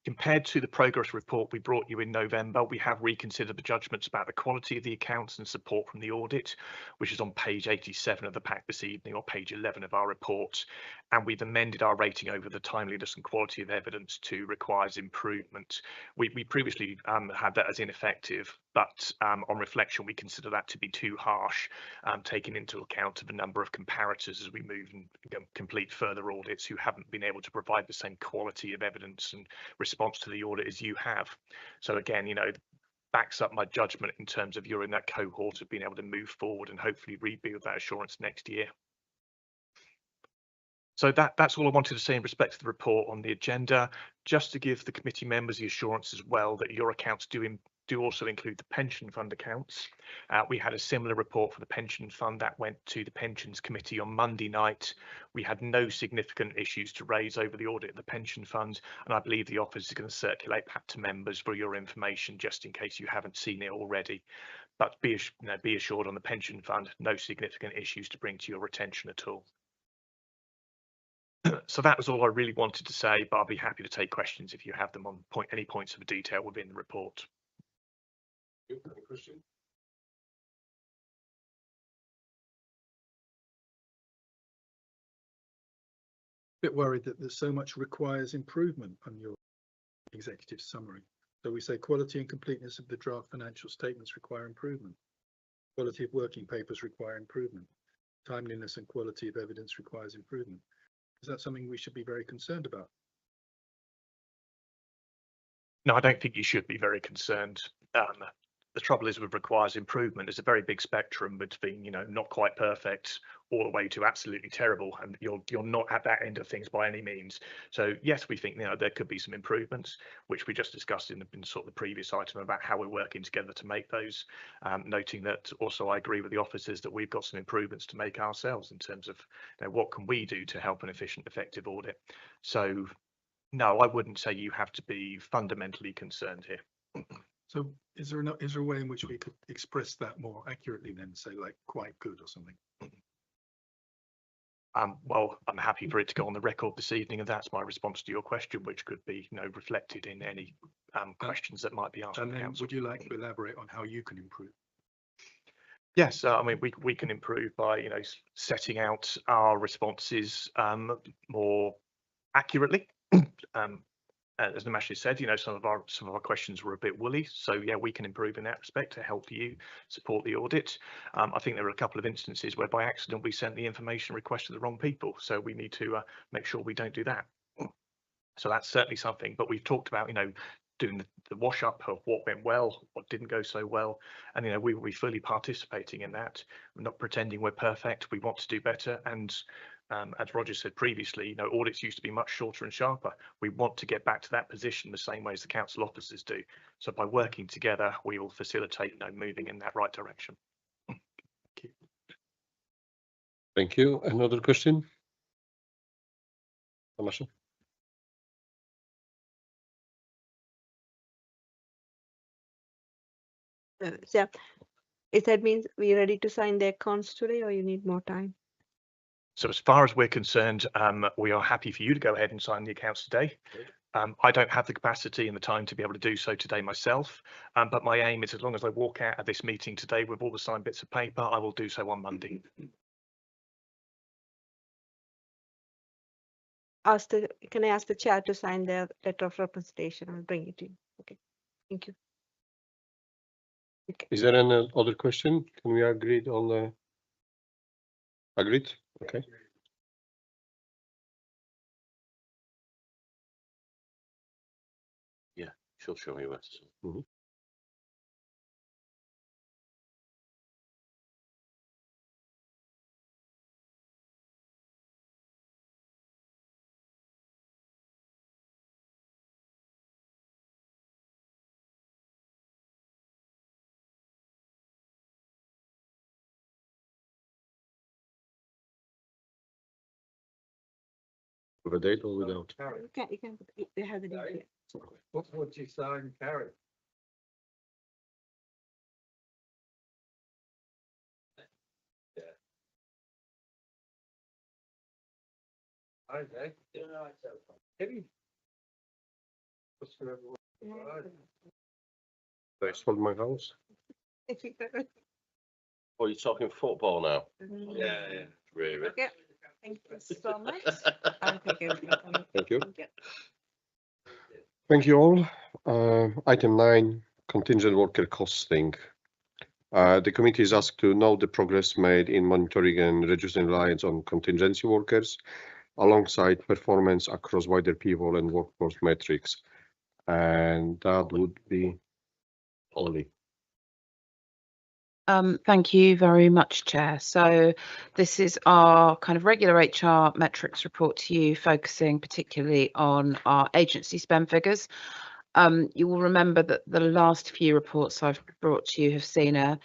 Compared to the progress report we brought you in November, we have reconsidered the judgments about the quality of the accounts and support from the audit, which is on page 87 of the pack this evening, or page 11 of our report. And we've amended our rating over the timeliness and quality of evidence to requires improvement. We previously had that as ineffective, but on reflection, we consider that to be too harsh, taking into account of the number of comparators as we move and complete further audits who haven't been able to provide the same quality of evidence and response to the audit as you have. So again, backs up my judgment in terms of you're in that cohort of being able to move forward and hopefully rebuild that assurance next year. So that's all I wanted to say in respect to the report on the agenda, just to give the committee members the assurance as well that your accounts do also include the pension fund accounts. We had a similar report for the pension fund that went to the pensions committee on Monday night. We had no significant issues to raise over the audit of the pension fund, and I believe the office is going to circulate that to members for your information, just in case you haven't seen it already. But be assured on the pension fund, no significant issues to bring to your attention at all. So that was all I really wanted to say, but I'll be happy to take questions if you have them on any points of detail within the report. Any question? Bit worried that there's so much requires improvement on your executive summary. So we say quality and completeness of the draft financial statements require improvement. Quality of working papers require improvement. Timeliness and quality of evidence requires improvement. Is that something we should be very concerned about? No, I don't think you should be very concerned. The trouble is with requires improvement. There's a very big spectrum between, not quite perfect all the way to absolutely terrible, and you're not at that end of things by any means. So yes, we think there could be some improvements, which we just discussed in sort of the previous item about how we're working together to make those. Noting that also I agree with the officers that we've got some improvements to make ourselves in terms of what can we do to help an efficient, effective audit. So no, I wouldn't say you have to be fundamentally concerned here. So is there a way in which we could express that more accurately then, say like quite good or something? Well, I'm happy for it to go on the record this evening, and that's my response to your question, which could be, reflected in any questions that might be asked. And of then council. would you like to elaborate on how you can improve? Yes, I mean, we can improve by, setting out our responses more accurately. As Nimesh said, some of our questions were a bit woolly, so yeah, we can improve in that respect to help you support the audit. I think there are a couple of instances where by accident we sent the information request to the wrong people, so we need to make sure we don't do that. So that's certainly something. But we've talked about, doing the wash up of what went well, what didn't go so well, and we will be fully participating in that. We're not pretending we're perfect. We want to do better, and as Roger said previously, audits used to be much shorter and sharper. We want to get back to that position the same way as the council officers do. So by working together, we will facilitate, moving in that right direction. Thank you. Another question? Tamasha? So is that means we're ready to sign the accounts today, or you need more time? So as far as we're concerned, we are happy for you to go ahead and sign the accounts today. I don't have the capacity and the time to be able to do so today myself, but my aim is, as long as I walk out of this meeting today with all the signed bits of paper, I will do so on Monday. Can I ask the chair to sign the letter of representation? I'll bring it to you. Okay, thank you. Okay. Is there any other question? Can we agree on the agreed? Okay. Yeah, she'll show me where to sign. With a date or without? You can they have the date. What would you sign, Carrie? Okay. That's for my house. Oh, you're talking football now? Yeah. Really? Okay. Thank you so much. Thank you. Thank you all. Item 9, contingent worker costing. The committee is asked to note the progress made in monitoring and reducing reliance on contingency workers, alongside performance across wider people and workforce metrics. And that would be Polly. Thank you very much, Chair. So this is our kind of regular HR metrics report to you, focusing particularly on our agency spend figures. You will remember that the last few reports I've brought to you have seen a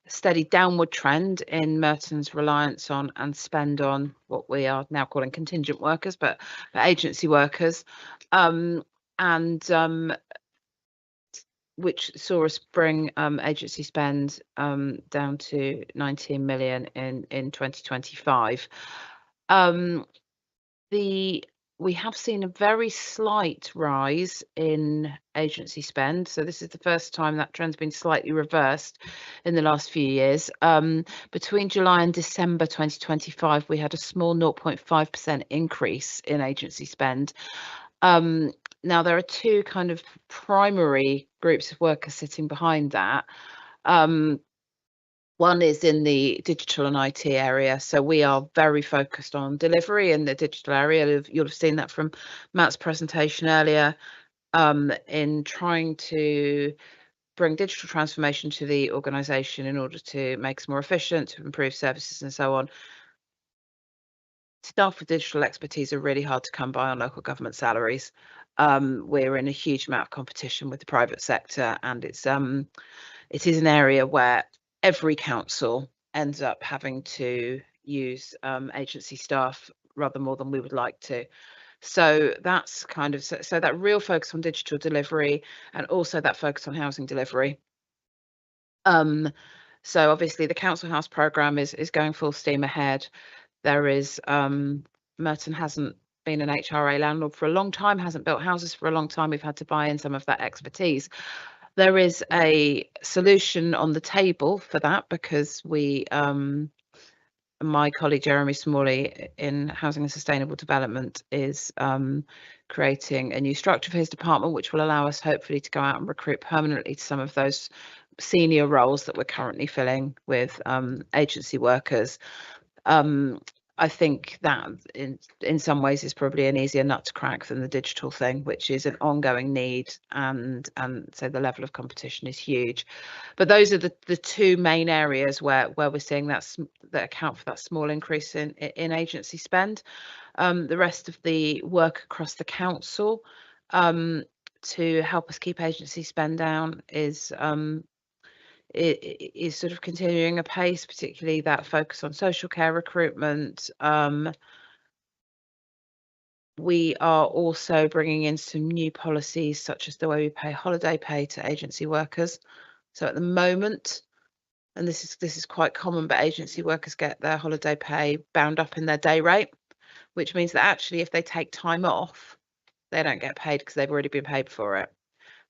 steady downward trend in Merton's reliance on and spend on what we are now calling contingent workers, but agency workers, which saw us bring agency spend down to 19 million in 2025. We have seen a very slight rise in agency spend. So this is the first time that trend's been slightly reversed in the last few years. Between July and December 2025, we had a small 0.5% increase in agency spend. Now, there are two kind of primary groups of workers sitting behind that. One is in the digital and IT area. So we are very focused on delivery in the digital area. You'll have seen that from Matt's presentation earlier, in trying to bring digital transformation to the organisation in order to make us more efficient, to improve services and so on. Staff with digital expertise are really hard to come by on local government salaries. We're in a huge amount of competition with the private sector, and it is an area where every council ends up having to use agency staff rather more than we would like to. So that's kind of so that real focus on digital delivery, and also that focus on housing delivery. So obviously the council house programme is going full steam ahead. There is Merton hasn't been an HRA landlord for a long time, hasn't built houses for a long time. We've had to buy in some of that expertise. There is a solution on the table for that because we, my colleague Jeremy Smalley in Housing and Sustainable Development is creating a new structure for his department, which will allow us hopefully to go out and recruit permanently to some of those senior roles that we're currently filling with agency workers. I think that in some ways is probably an easier nut to crack than the digital thing, which is an ongoing need, and so the level of competition is huge. But those are the two main areas where we're seeing that account for that small increase in agency spend. The rest of the work across the council to help us keep agency spend down is sort of continuing apace, particularly that focus on social care recruitment. We are also bringing in some new policies, such as the way we pay holiday pay to agency workers. So at the moment, and this is quite common, but agency workers get their holiday pay bound up in their day rate, which means that actually if they take time off, they don't get paid because they've already been paid for it.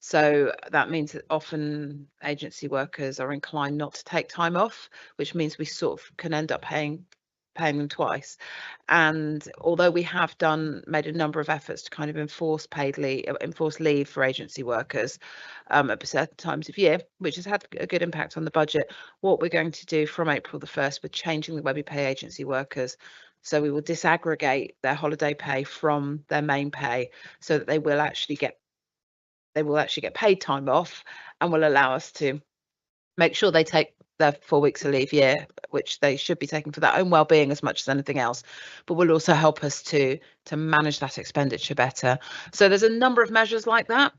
So that means that often agency workers are inclined not to take time off, which means we sort of can end up paying them twice. And although we have made a number of efforts to kind of enforce leave for agency workers at certain times of year, which has had a good impact on the budget, what we're going to do from April the 1st, we're changing the way we pay agency workers. So we will disaggregate their holiday pay from their main pay so that they will actually get paid time off, and will allow us to make sure they take their 4 weeks of leave year, which they should be taking for their own well-being as much as anything else, but will also help us to manage that expenditure better. So there's a number of measures like that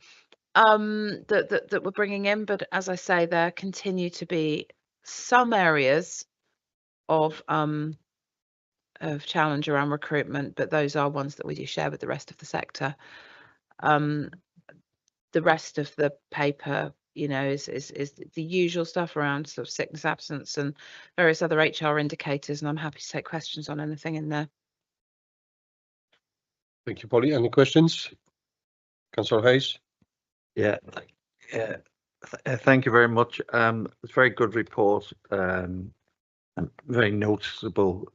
that we're bringing in, but as I say, there continue to be some areas of challenge around recruitment, but those are ones that we do share with the rest of the sector. The rest of the paper, is the usual stuff around sort of sickness absence and various other HR indicators, and I'm happy to take questions on anything in there. Thank you, Polly. Any questions? Councillor Hayes? Yeah, thank you very much. It's a very good report and very noticeable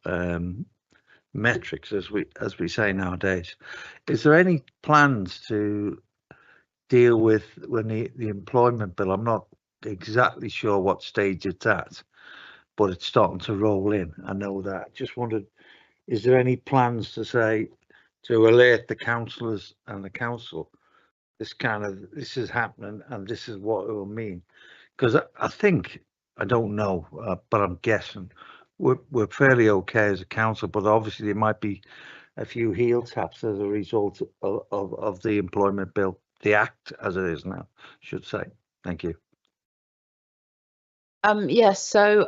metrics, as we say nowadays. Is there any plans to deal with when the employment bill? I'm not exactly sure what stage it's at, but it's starting to roll in. I know that. Just wondered, is there any plans to alert the councillors and the council this is happening and this is what it will mean? Because I think, I don't know, but I'm guessing we're fairly okay as a council, but obviously there might be a few heel taps as a result of the employment bill, the act as it is now, I should say. Thank you. Yes, so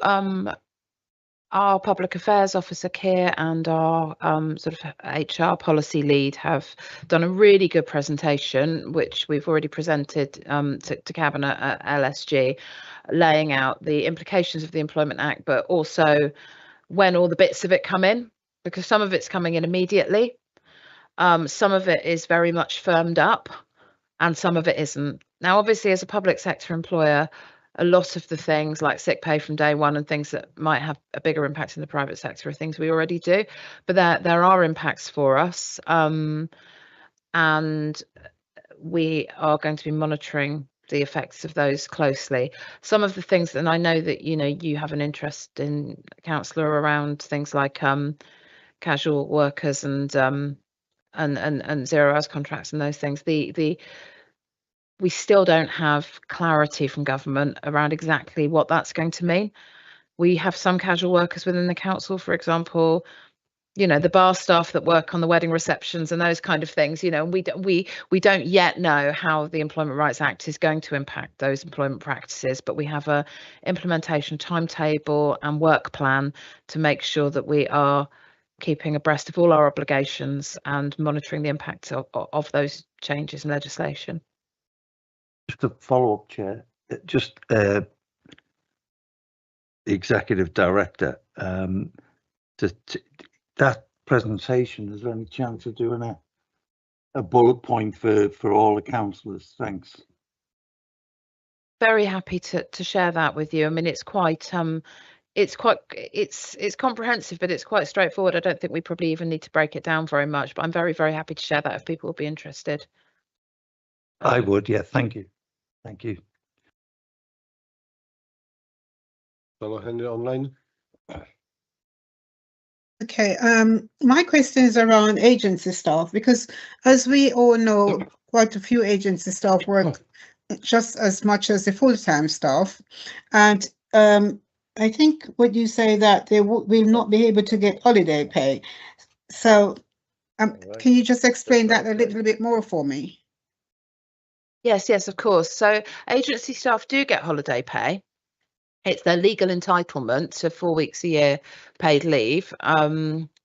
our public affairs officer Keir and our sort of HR policy lead have done a really good presentation, which we've already presented to Cabinet at LSG, laying out the implications of the Employment Act, but also when all the bits of it come in, because some of it's coming in immediately. Some of it is very much firmed up and some of it isn't. Now, obviously, as a public sector employer, a lot of the things like sick pay from day one and things that might have a bigger impact in the private sector are things we already do, but there are impacts for us, and we are going to be monitoring the effects of those closely. Some of the things, and I know that you have an interest in, councillor, around things like casual workers and 0 hours contracts and those things. We still don't have clarity from government around exactly what that's going to mean. We have some casual workers within the council, for example, the bar staff that work on the wedding receptions and those kind of things. We don't yet know how the Employment Rights Act is going to impact those employment practices, but we have a implementation timetable and work plan to make sure that we are keeping abreast of all our obligations and monitoring the impact of those changes in legislation. Just a follow-up, Chair. Just the executive director. that presentation, is there any chance of doing a bullet point for all the councillors? Thanks. Very happy to share that with you. I mean, it's comprehensive, but it's quite straightforward. I don't think we probably even need to break it down very much, but I'm very, very happy to share that if people would be interested. I would, yeah. Thank you. Thank you. Shall I hand it online? Okay, my question is around agency staff, because as we all know, quite a few agency staff work just as much as the full-time staff. And I think what you say that they will not be able to get holiday pay. So can you just explain that a little bit more for me? Yes, of course. So agency staff do get holiday pay. It's their legal entitlement to 4 weeks a year paid leave,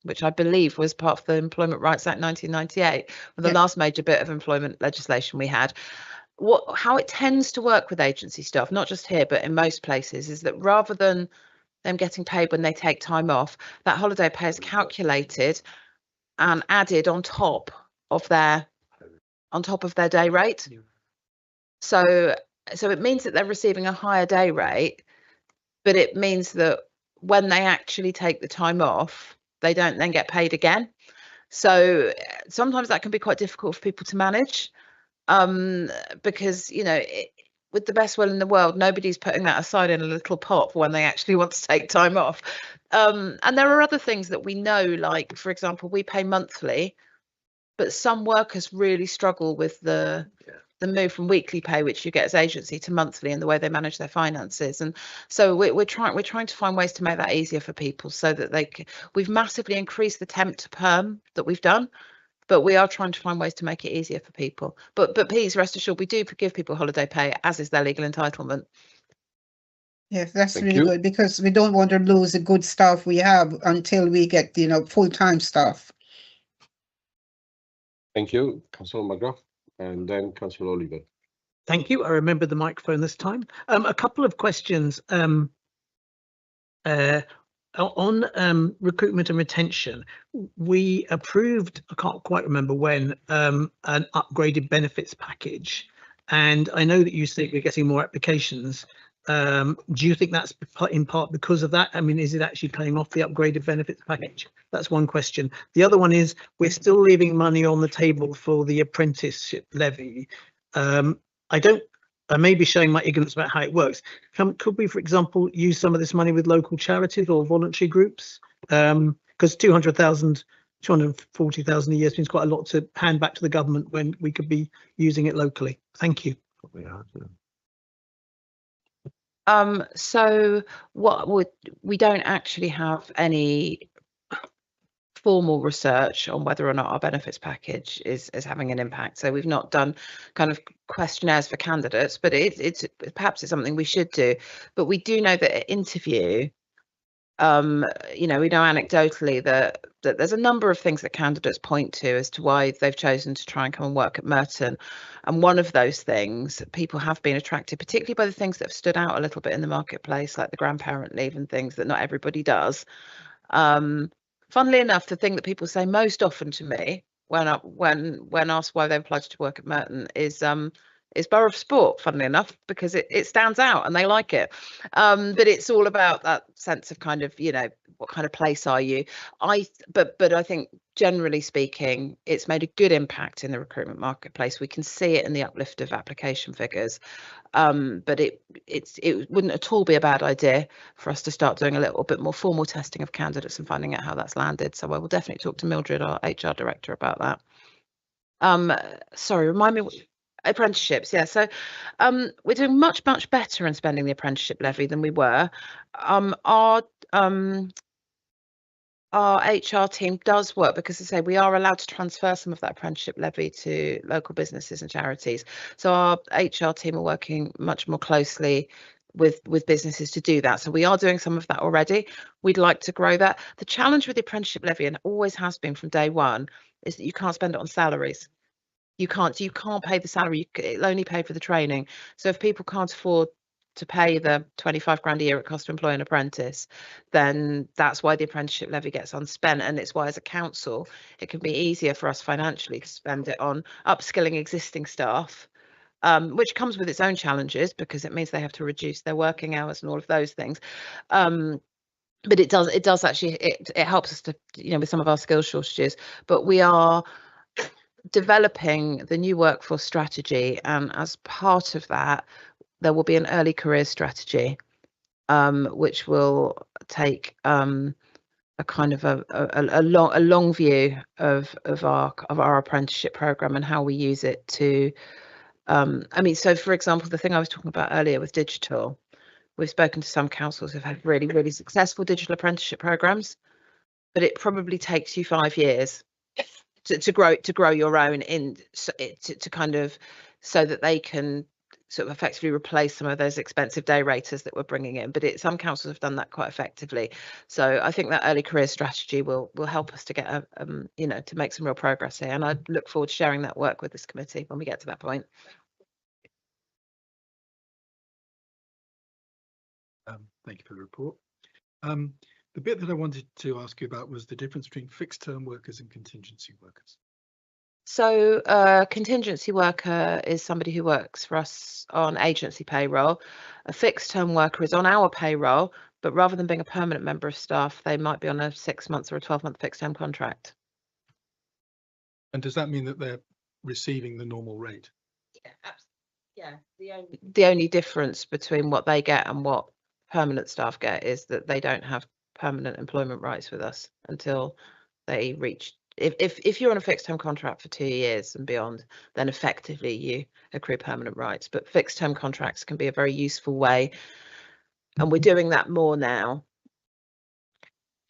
which I believe was part of the Employment Rights Act 1998, the last major bit of employment legislation we had. How it tends to work with agency staff, not just here, but in most places, is that rather than them getting paid when they take time off, that holiday pay is calculated and added on top of their day rate. So it means that they're receiving a higher day rate, but it means that when they actually take the time off, they don't then get paid again. So sometimes that can be quite difficult for people to manage, because, with the best will in the world, nobody's putting that aside in a little pot for when they actually want to take time off. And there are other things that we know, like, for example, we pay monthly, but some workers really struggle with the move from weekly pay, which you get as agency, to monthly, and the way they manage their finances. And so we're trying to find ways to make that easier for people, so that we've massively increased the temp to perm that we've done, but we are trying to find ways to make it easier for people. But please rest assured, we do give people holiday pay, as is their legal entitlement. Yes, that's really good, because we don't want to lose the good staff we have until we get, full-time staff. Thank you, Councillor McGrath, and then Councillor Oliver. Thank you. I remember the microphone this time. A couple of questions on recruitment and retention. We approved, I can't quite remember when, an upgraded benefits package, and I know that you think we're getting more applications. Do you think that's in part because of that? I mean, is it actually paying off the upgraded benefits package? That's one question. The other one is, we're still leaving money on the table for the apprenticeship levy. I may be showing my ignorance about how it works. Could we, for example, use some of this money with local charities or voluntary groups? Because 240,000 a year seems quite a lot to hand back to the government when we could be using it locally. Thank you. So we don't actually have any formal research on whether or not our benefits package is having an impact. So we've not done kind of questionnaires for candidates, but it's perhaps it's something we should do. But we do know that at interview, we know anecdotally that there's a number of things that candidates point to as to why they've chosen to try and come and work at Merton. And one of those things, people have been attracted, particularly by the things that have stood out a little bit in the marketplace, like the grandparent leave and things that not everybody does. Funnily enough, the thing that people say most often to me when asked why they've applied to work at Merton is Borough of Sport, funnily enough, because it stands out and they like it. But it's all about that sense of kind of, what kind of place are you? But I think generally speaking, it's made a good impact in the recruitment marketplace. We can see it in the uplift of application figures. But it wouldn't at all be a bad idea for us to start doing a little bit more formal testing of candidates and finding out how that's landed. So I will definitely talk to Mildred, our HR director, about that. Sorry, remind me. Apprenticeships, yeah. So we're doing much better in spending the apprenticeship levy than we were. Our HR team does work, because, as I say, we are allowed to transfer some of that apprenticeship levy to local businesses and charities. So our HR team are working much more closely with businesses to do that. So we are doing some of that already. We'd like to grow that. The challenge with the apprenticeship levy, and always has been from day one, is that you can't spend it on salaries. You can't pay the salary. It'll only pay for the training. So if people can't afford to pay the 25 grand a year it costs to employ an apprentice, then that's why the apprenticeship levy gets unspent. And it's why as a council, it can be easier for us financially to spend it on upskilling existing staff, which comes with its own challenges because it means they have to reduce their working hours and all of those things. But it does actually, it helps us to, with some of our skills shortages, but we are developing the new workforce strategy. And as part of that, there will be an early career strategy, which will take a kind of a long view of our apprenticeship program and how we use it to. So for example, the thing I was talking about earlier with digital, we've spoken to some councils who've had really, really successful digital apprenticeship programs, but it probably takes you 5 years to grow your own to kind of, so that they can sort of effectively replace some of those expensive day raters that we're bringing in. But some councils have done that quite effectively. So I think that early career strategy will help us to get to make some real progress here. And I look forward to sharing that work with this committee when we get to that point. Thank you for the report. The bit that I wanted to ask you about was the difference between fixed term workers and contingency workers. So contingency worker is somebody who works for us on agency payroll. A fixed term worker is on our payroll, but rather than being a permanent member of staff, they might be on a 6 month or a 12-month fixed term contract. And does that mean that they're receiving the normal rate? Yeah, absolutely. Yeah, the only difference between what they get and what permanent staff get is that they don't have permanent employment rights with us until they reach. If you're on a fixed term contract for 2 years and beyond, then effectively you accrue permanent rights. But fixed term contracts can be a very useful way, and we're doing that more now.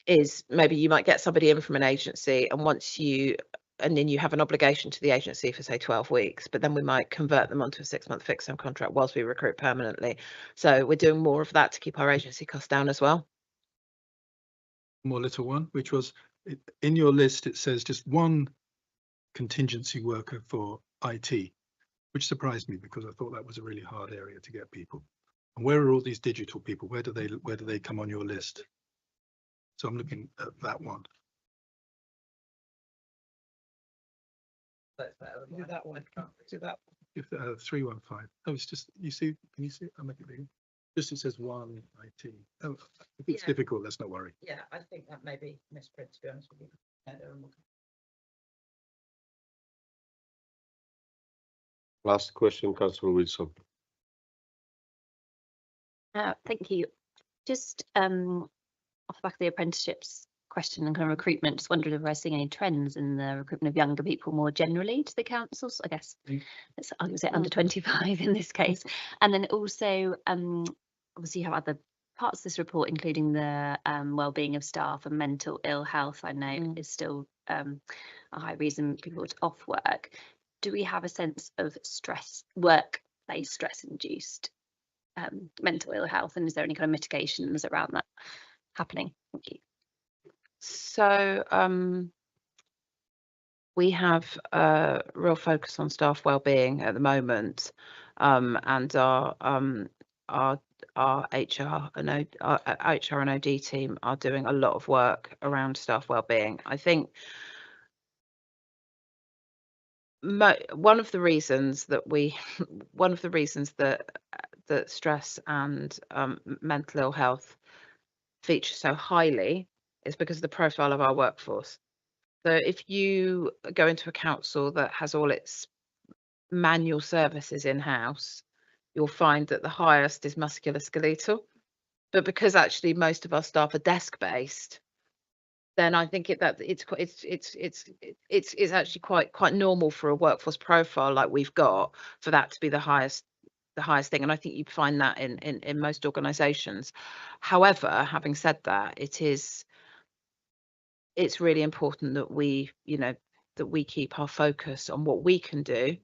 Is maybe you might get somebody in from an agency, and then you have an obligation to the agency for say 12 weeks, but then we might convert them onto a 6 month fixed term contract whilst we recruit permanently. So we're doing more of that to keep our agency costs down as well. More little one, which was in your list, it says just one contingency worker for IT, which surprised me because I thought that was a really hard area to get people. And where are all these digital people? Where do they come on your list? So I'm looking at that one. Do that one. Do that. If 315. Oh, it's just, you see, can you see it? I'll make it bigger. Just it says one IT. Oh, if it's difficult, let's not worry. Yeah, I think that may be misprint, to be honest with you. Last question, Councillor Wilson. Thank you. Just off the back of the apprenticeships question and kind of recruitment, just wondered if we're seeing any trends in the recruitment of younger people more generally to the councils. I guess I would say under 25 in this case. And then also, obviously you have other parts of this report, including the well-being of staff and mental ill health. I know is still a high reason people are off work. Do we have a sense of stress, workplace stress-induced mental ill health, and is there any kind of mitigations around that happening? Thank you. So we have a real focus on staff wellbeing at the moment, and our HR and OD team are doing a lot of work around staff wellbeing. I think one of the reasons that that stress and mental ill health feature so highly is because of the profile of our workforce. So if you go into a council that has all its manual services in-house, you'll find that the highest is musculoskeletal. But because actually most of our staff are desk-based, then I think it's actually quite normal for a workforce profile like we've got for that to be the highest thing. And I think you find that in most organisations. However, having said that, it's really important that we keep our focus on what we can do,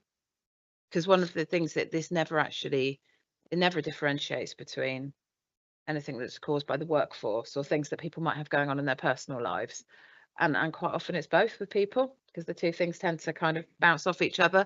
because one of the things that it never differentiates between anything that's caused by the workforce or things that people might have going on in their personal lives, and quite often it's both with people, because the two things tend to kind of bounce off each other.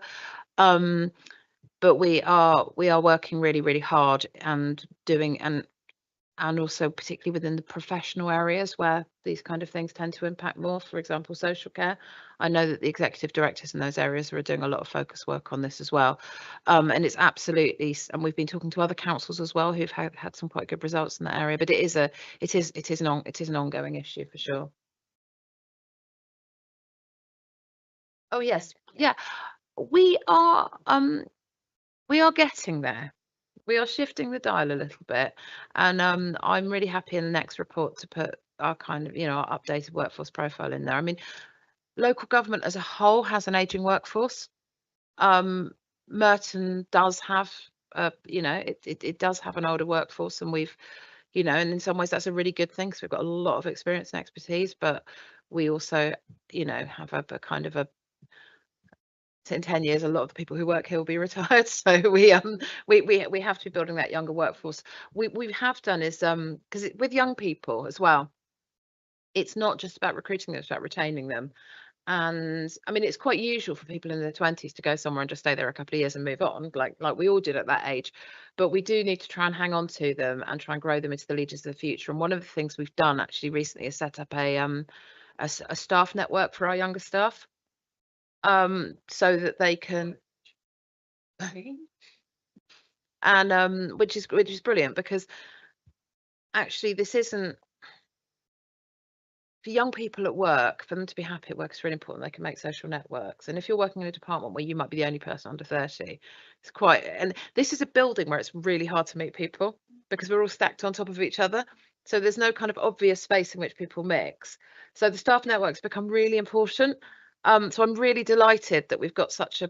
But but we are working really hard and doing and also particularly within the professional areas where these kind of things tend to impact more, for example, social care. I know that the executive directors in those areas are doing a lot of focus work on this as well. And it's absolutely, and we've been talking to other councils as well who've had some quite good results in that area, but it is an ongoing issue for sure. Oh yes, yeah, we are getting there. We are shifting the dial a little bit, and I'm really happy in the next report to put our kind of, our updated workforce profile in there. I mean, local government as a whole has an aging workforce. Merton does have, it does have an older workforce, and we've, and in some ways that's a really good thing because we've got a lot of experience and expertise, but we also, have a kind of a in 10 years, a lot of the people who work here will be retired. So we have to be building that younger workforce. We have done is because with young people as well, it's not just about recruiting them, it's about retaining them. And I mean, it's quite usual for people in their 20s to go somewhere and just stay there a couple of years and move on, like we all did at that age. But we do need to try and hang on to them and try and grow them into the leaders of the future. And one of the things we've done actually recently is set up a staff network for our younger staff. So that they can, and which is brilliant, because actually this isn't for young people at work. For them to be happy at work is really important. They can make social networks, and if you're working in a department where you might be the only person under 30, it's quite, and this is a building where it's really hard to meet people because we're all stacked on top of each other, so there's no kind of obvious space in which people mix. So the staff networks become really important. So I'm really delighted that we've got a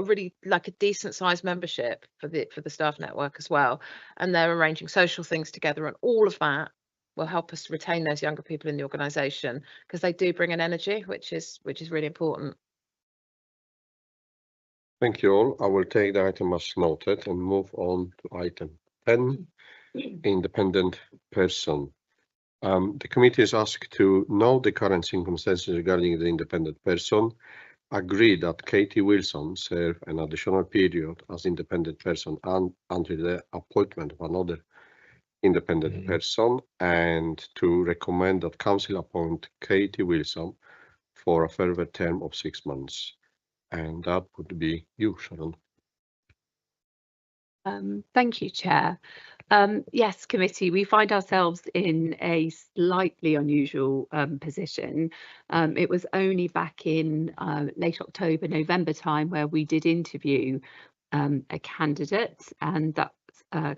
really like a decent sized membership for the staff network as well, and they're arranging social things together, and all of that will help us retain those younger people in the organisation because they do bring an energy which is really important. Thank you all. I will take the item as noted and move on to item 10, independent person. The committee is asked to know the current circumstances regarding the independent person, agree that Katie Wilson serve an additional period as independent person and until the appointment of another independent person, and to recommend that council appoint Katie Wilson for a further term of 6 months. And that would be you, Sharon. Thank you, Chair. Yes, committee, we find ourselves in a slightly unusual position. It was only back in late October, November time where we did interview a candidate, and that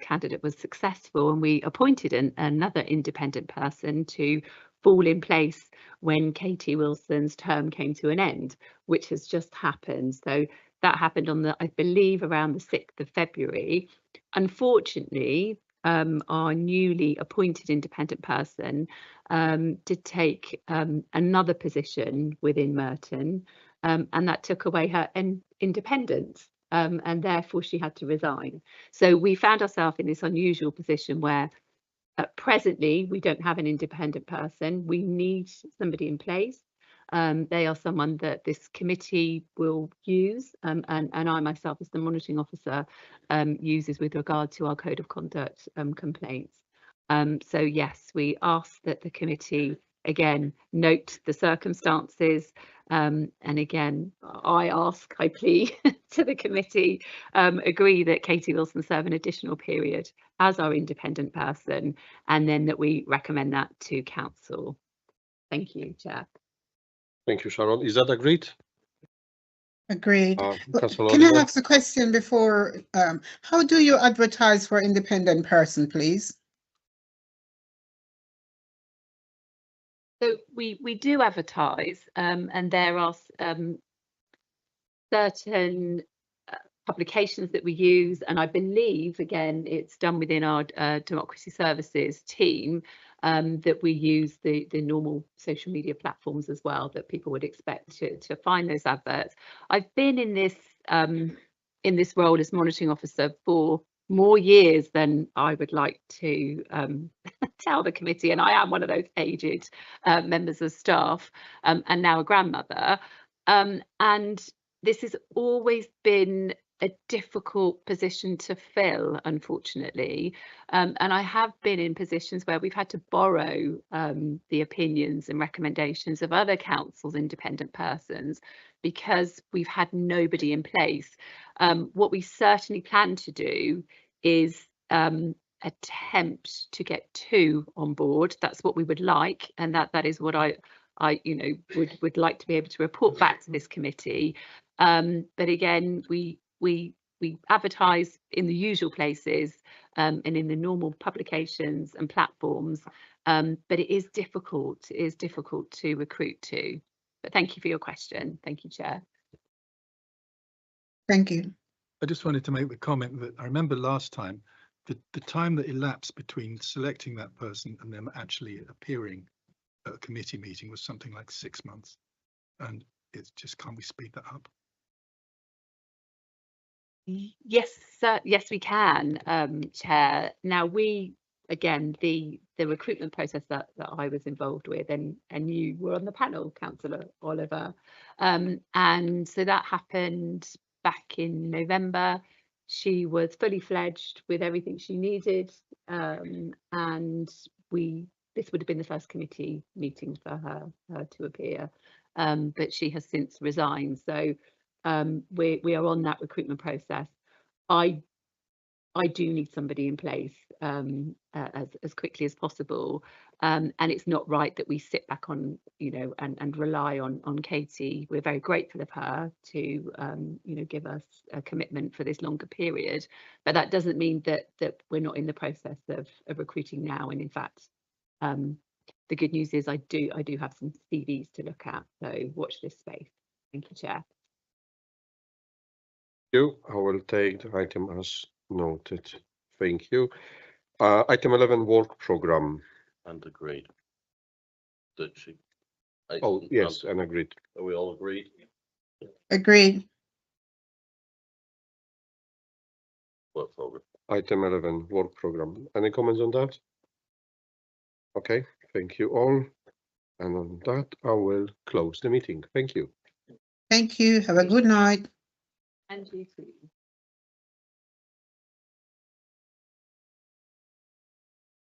candidate was successful, and we appointed another independent person to fall in place when Katie Wilson's term came to an end, which has just happened. So that happened on I believe around the 6th of February. Unfortunately, our newly appointed independent person did take another position within Merton, and that took away her independence, and therefore she had to resign. So we found ourselves in this unusual position where presently we don't have an independent person. We need somebody in place. They are someone that this committee will use, and I myself as the monitoring officer uses with regard to our code of conduct complaints. So yes, we ask that the committee again note the circumstances, and again I plead to the committee agree that Katie Wilson serve an additional period as our independent person, and then that we recommend that to council. Thank you, Chair. Thank you, Sharon. Is that agreed? Agreed. Councillor Can I Oliver? ask a question before? How do you advertise for independent person, please? So we do advertise, and there are certain publications that we use, and I believe again it's done within our democracy services team, that we use the normal social media platforms as well that people would expect to find those adverts. I've been in this role as monitoring officer for more years than I would like to tell the committee, and I am one of those aged members of staff, and now a grandmother, and this has always been a difficult position to fill, unfortunately. And I have been in positions where we've had to borrow the opinions and recommendations of other councils' independent persons because we've had nobody in place. What we certainly plan to do is attempt to get 2 on board. That's what we would like, and that is what I would like to be able to report back to this committee. But again, we advertise in the usual places and in the normal publications and platforms, but it is difficult. It is difficult to recruit to. But thank you for your question. Thank you, Chair. Thank you. I just wanted to make the comment that I remember last time, the time that elapsed between selecting that person and them actually appearing at a committee meeting was something like 6 months. And it's just, can't we speed that up? Yes, yes, we can, Chair. Now again, the recruitment process that I was involved with, and you were on the panel, Councillor Oliver, and so that happened back in November. She was fully fledged with everything she needed, and this would have been the first committee meeting for her to appear, but she has since resigned. So we are on that recruitment process. I do need somebody in place as quickly as possible, and it's not right that we sit back on and rely on Katie. We're very grateful of her to give us a commitment for this longer period, but that doesn't mean that we're not in the process of recruiting now. And in fact, the good news is I do have some CVs to look at, so watch this space. Thank you, Chair. I will take the item as noted. Thank you. Item 11, work program. And agreed. That she. Oh, yes, and agreed. Are we all agreed? Agreed. Work program. Item 11, work program. Any comments on that? Okay, thank you all. And on that, I will close the meeting. Thank you. Thank you. Have a good night. And you too.